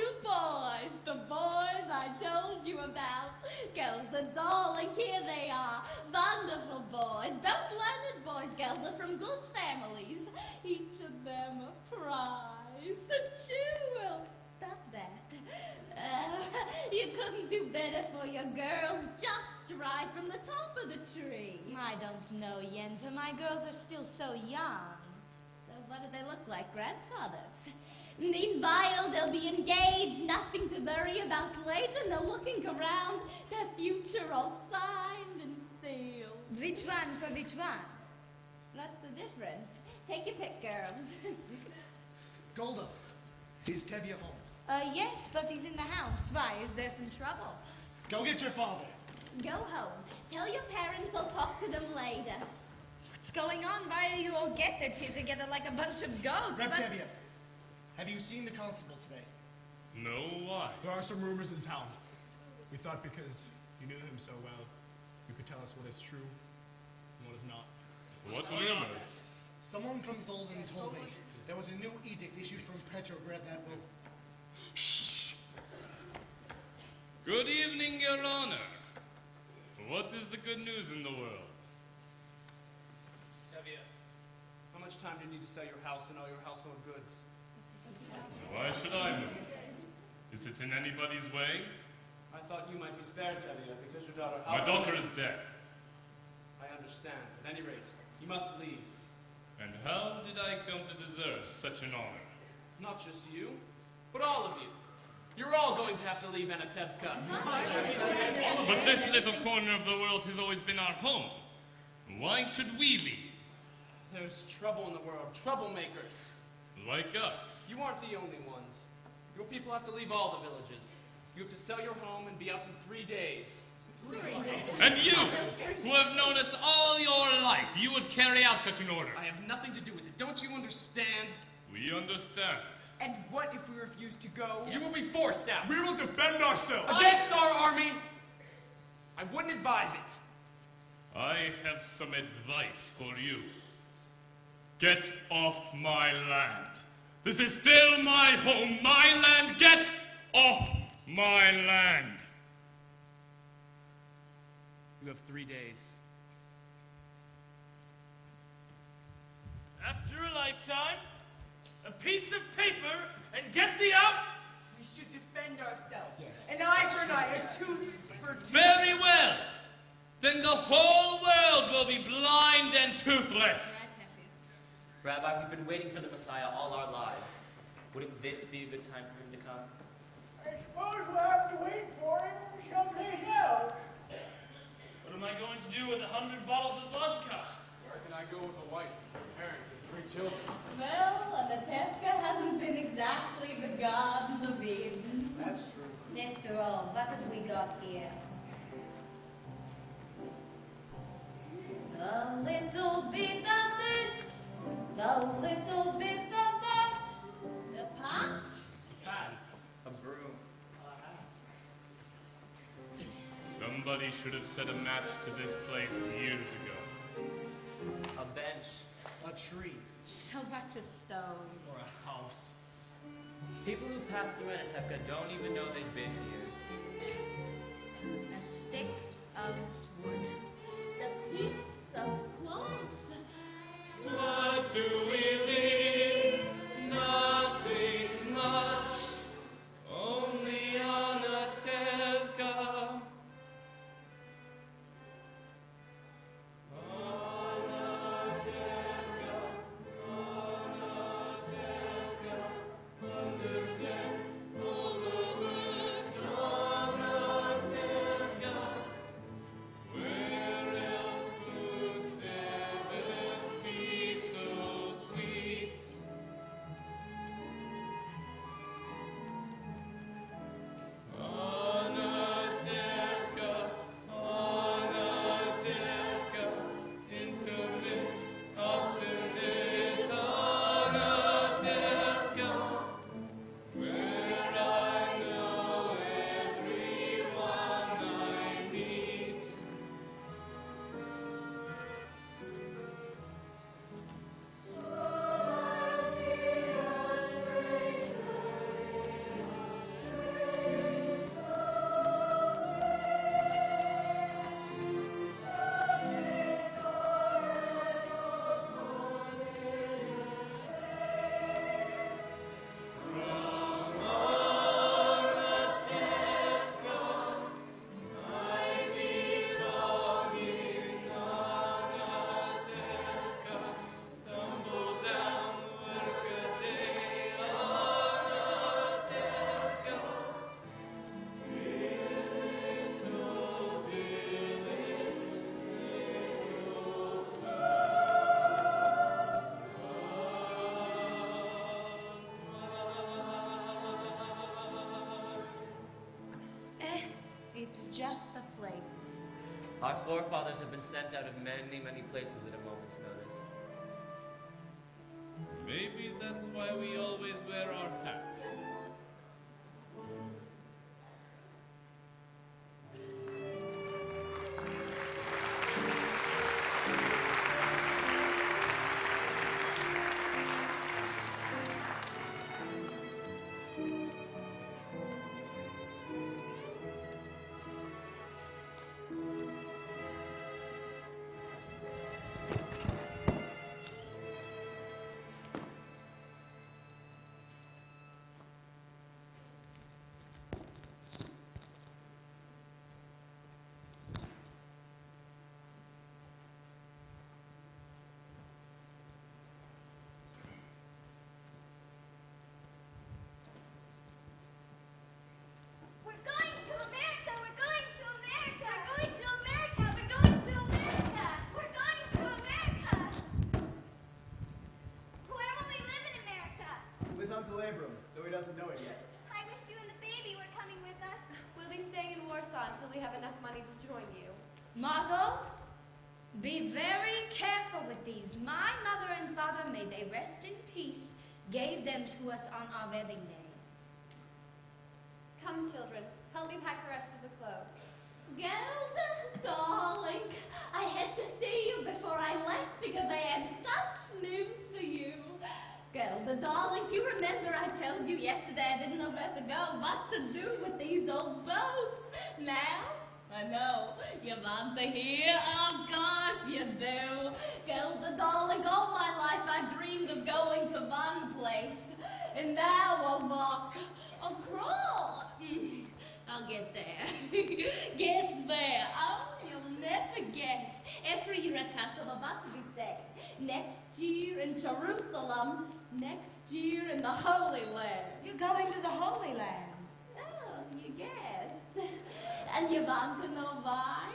C: two boys, the boys I told you about. Gelder, darling, here they are. Wonderful boys, both learned boys, Gelder, from good families. Each of them a prize, a jewel. Stop that. You couldn't do better for your girls, just right from the top of the tree.
I: I don't know, Yenta. My girls are still so young.
C: So what do they look like, grandfathers? Meanwhile, they'll be engaged, nothing to worry about later, no looking around, their future all signed and sealed.
I: Which one for which one?
C: What's the difference? Take your pick, girls.
D: Golda, is Tevye home?
I: Yes, but he's in the house. Why, is there some trouble?
D: Go get your father.
C: Go home. Tell your parents I'll talk to them later.
I: What's going on? Why are you all gathered here together like a bunch of goats?
D: Reb Tevye, have you seen the constable today?
A: No, why?
F: There are some rumors in town. We thought because you knew him so well, you could tell us what is true and what is not.
A: What rumors?
D: Someone from Zolden told me there was a new edict issued from Petrograd that will...
A: Good evening, Your Honor. What is the good news in the world?
E: Tevye, how much time do you need to sell your house and all your household goods?
A: Why should I move? Is it in anybody's way?
E: I thought you might be spared, Tevye, because your daughter...
A: My daughter is dead.
E: I understand. At any rate, you must leave.
A: And how did I come to deserve such an honor?
E: Not just you, but all of you. You're all going to have to leave Anatevka.
A: But this little corner of the world has always been our home. Why should we leave?
E: There's trouble in the world, troublemakers.
A: Like us.
E: You aren't the only ones. Your people have to leave all the villages. You have to sell your home and be out in 3 days.
A: And you, who have known us all your life, you would carry out such an order.
E: I have nothing to do with it. Don't you understand?
A: We understand.
O: And what if we refuse to go?
E: You will be forced out.
F: We will defend ourselves.
E: Against our army? I wouldn't advise it.
A: I have some advice for you. Get off my land. This is still my home, my land. Get off my land.
E: You have 3 days.
G: After a lifetime, a piece of paper, and get thee out.
O: We should defend ourselves. Yes. An eye for an eye, a tooth for a tooth.
A: Very well. Then the whole world will be blind and toothless.
N: Rabbi, we've been waiting for the Messiah all our lives. Wouldn't this be a good time for him to come?
H: I suppose we'll have to wait for him someplace else.
G: What am I going to do with 100 bottles of vodka?
E: Where can I go with a wife, parents, and 3 children?
C: Well, Anatevka hasn't been exactly the Garden of Eden.
E: That's true.
I: After all, what have we got here?
C: A little bit of this, a little bit of that. The pot?
E: Pat.
N: A broom.
A: Somebody should have set a match to this place years ago.
N: A bench.
D: A tree.
I: So what's a stone?
F: Or a house.
N: People who pass through Anatevka don't even know they've been here.
I: A stick of wood.
C: A piece of cloth.
A: What do we leave? Nothing much. Only Anatevka. Where else would Sabbath be so sweet?
I: just a place.
N: Our forefathers have been sent out of many, many places at a moment's notice.
A: Maybe that's why we always wear our hats.
L: We're going to America! We're going to America! We're going to America! We're going to America! We're going to America! Where will we live in America?
K: With Uncle Abram, though he doesn't know it yet.
L: I wish you and the baby were coming with us.
J: We'll be staying in Warsaw until we have enough money to join you.
I: Margot, be very careful with these. My mother and father, may they rest in peace, gave them to us on our wedding day.
J: Come, children. Help me pack the rest of the clothes.
C: Gelda, darling, I had to see you before I left because I have such news for you. Gelda, darling, you remember I told you yesterday I didn't know where to go, what to do with these old boats. Now, I know, you want to hear? Of course you do. Gelda, darling, all my life I dreamed of going to one place, and now I'll walk, I'll crawl. I'll get there. Guess where? Oh, you'll never guess. Every year at Castle of what do we say? Next year in Jerusalem. Next year in the Holy Land.
I: You're going to the Holy Land.
C: Oh, you guessed. And you want to know why?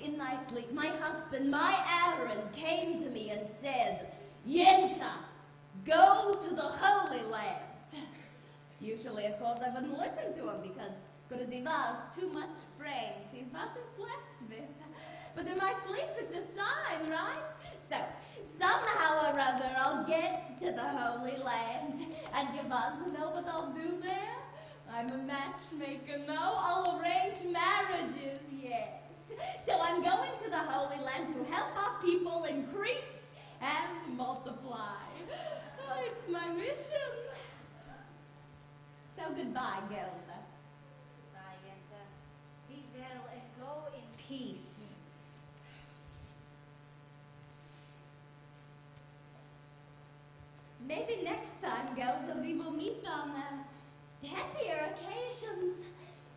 C: In my sleep, my husband, my Aaron, came to me and said, Yenta, go to the Holy Land. Usually, of course, I wouldn't listen to him because, good as he was, too much brains he wasn't blessed with. But in my sleep, it's a sign, right? So, somehow or other, I'll get to the Holy Land. And you want to know what I'll do there? I'm a matchmaker, no? I'll arrange marriages, yes. So I'm going to the Holy Land to help our people increase and multiply. Oh, it's my mission. So goodbye, Gelda.
I: Bye, Yenta. Be well and go in peace.
C: Maybe next time, Gelda, we will meet on happier occasions.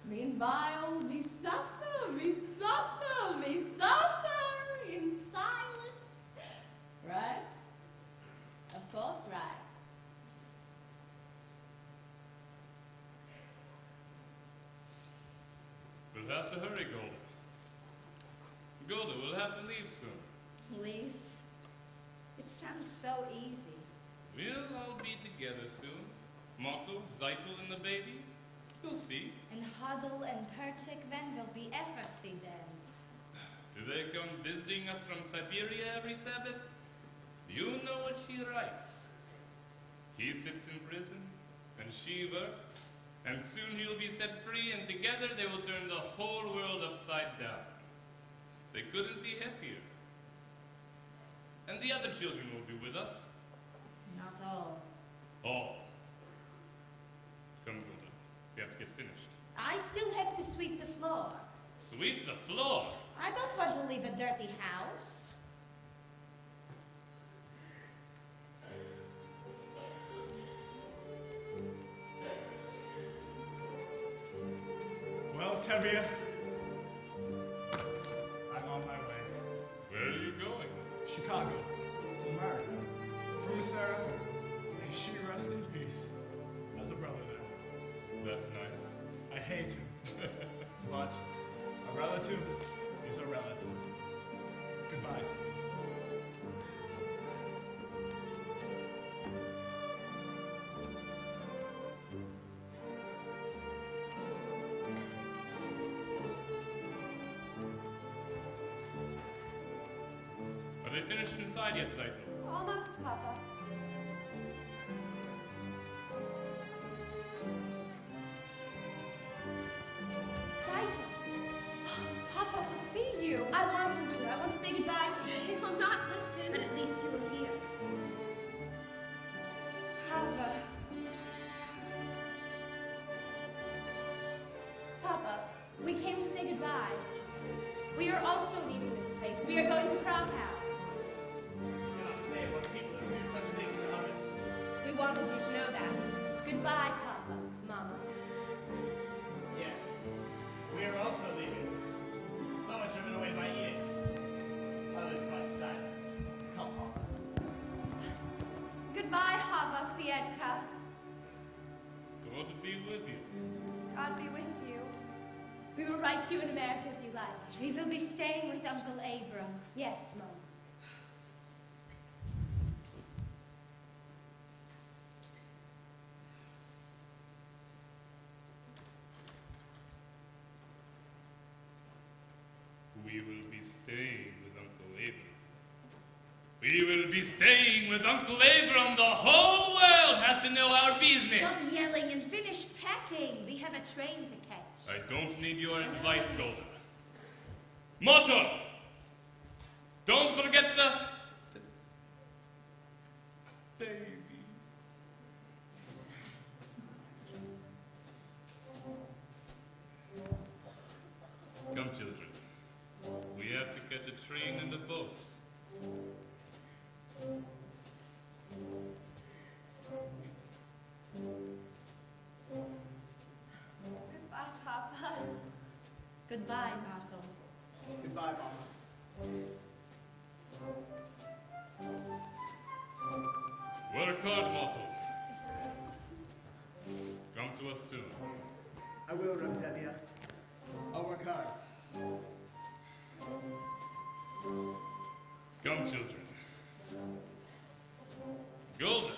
C: Meanwhile, we suffer, we suffer, we suffer in silence. Right? Of course, right.
A: We'll have to hurry, Golda. Golda, we'll have to leave soon.
I: Leave? It sounds so easy.
A: We'll all be together soon. Motto, Zeitel, and the baby. You'll see.
I: And Huddle and Perchik then will be Effersey then.
A: Do they come visiting us from Siberia every Sabbath? You know what she writes. He sits in prison, and she works, and soon he'll be set free, and together they will turn the whole world upside down. They couldn't be happier. And the other children will be with us.
I: Not all.
A: All. Come, Golda. We have to get finished.
I: I still have to sweep the floor.
A: Sweep the floor?
I: I don't want to leave a dirty house.
F: Well, Tevye, I'm on my way.
A: Where are you going?
F: Chicago, to America. Through Sarah, may she rest in peace. As a brother there.
A: That's nice.
F: I hate him. But a relative is a relative. Goodbye.
A: finished inside yet, Saito?
L: Almost, Papa. Saito. Papa will see you. I want him to. I want to say goodbye to him. He will not listen. But at least you will hear. Papa. Papa, we came to say goodbye. We are also leaving this place. We are going to Krakow.
G: You cannot stay among people who do such things to others.
L: We wanted you to know that. Goodbye, Papa, Mama.
G: Yes, we are also leaving. Some are driven away by edicts, others by silence. Come, Papa.
L: Goodbye, Hava Fiedka.
A: God be with you.
L: God be with you. We will write to you in America if you like.
I: We will be staying with Uncle Abram.
L: Yes, Mom.
A: We will be staying with Uncle Abram. We will be staying with Uncle Abram. The whole world has to know our business.
I: Stop yelling and finish packing. We have a train to catch.
A: I don't need your advice, Golda. Motor! Don't forget the baby. Come, children. We have to catch a train and a boat.
L: Goodbye, Papa.
I: Goodbye, Marco.
K: Goodbye, Mama.
A: Work hard, Motto. Come to us soon.
K: I will, Ramtevia. I'll work hard.
A: Come, children. Golda,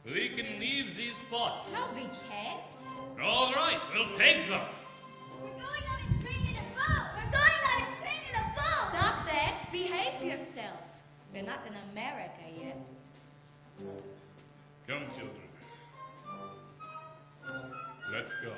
A: we can leave these pots.
I: No, we can't.
A: All right, we'll take them.
L: We're going on a train in a boat. We're going on a train in a boat.
I: Stop that. Behave yourself. We're not in America yet.
A: Come, children. Let's go.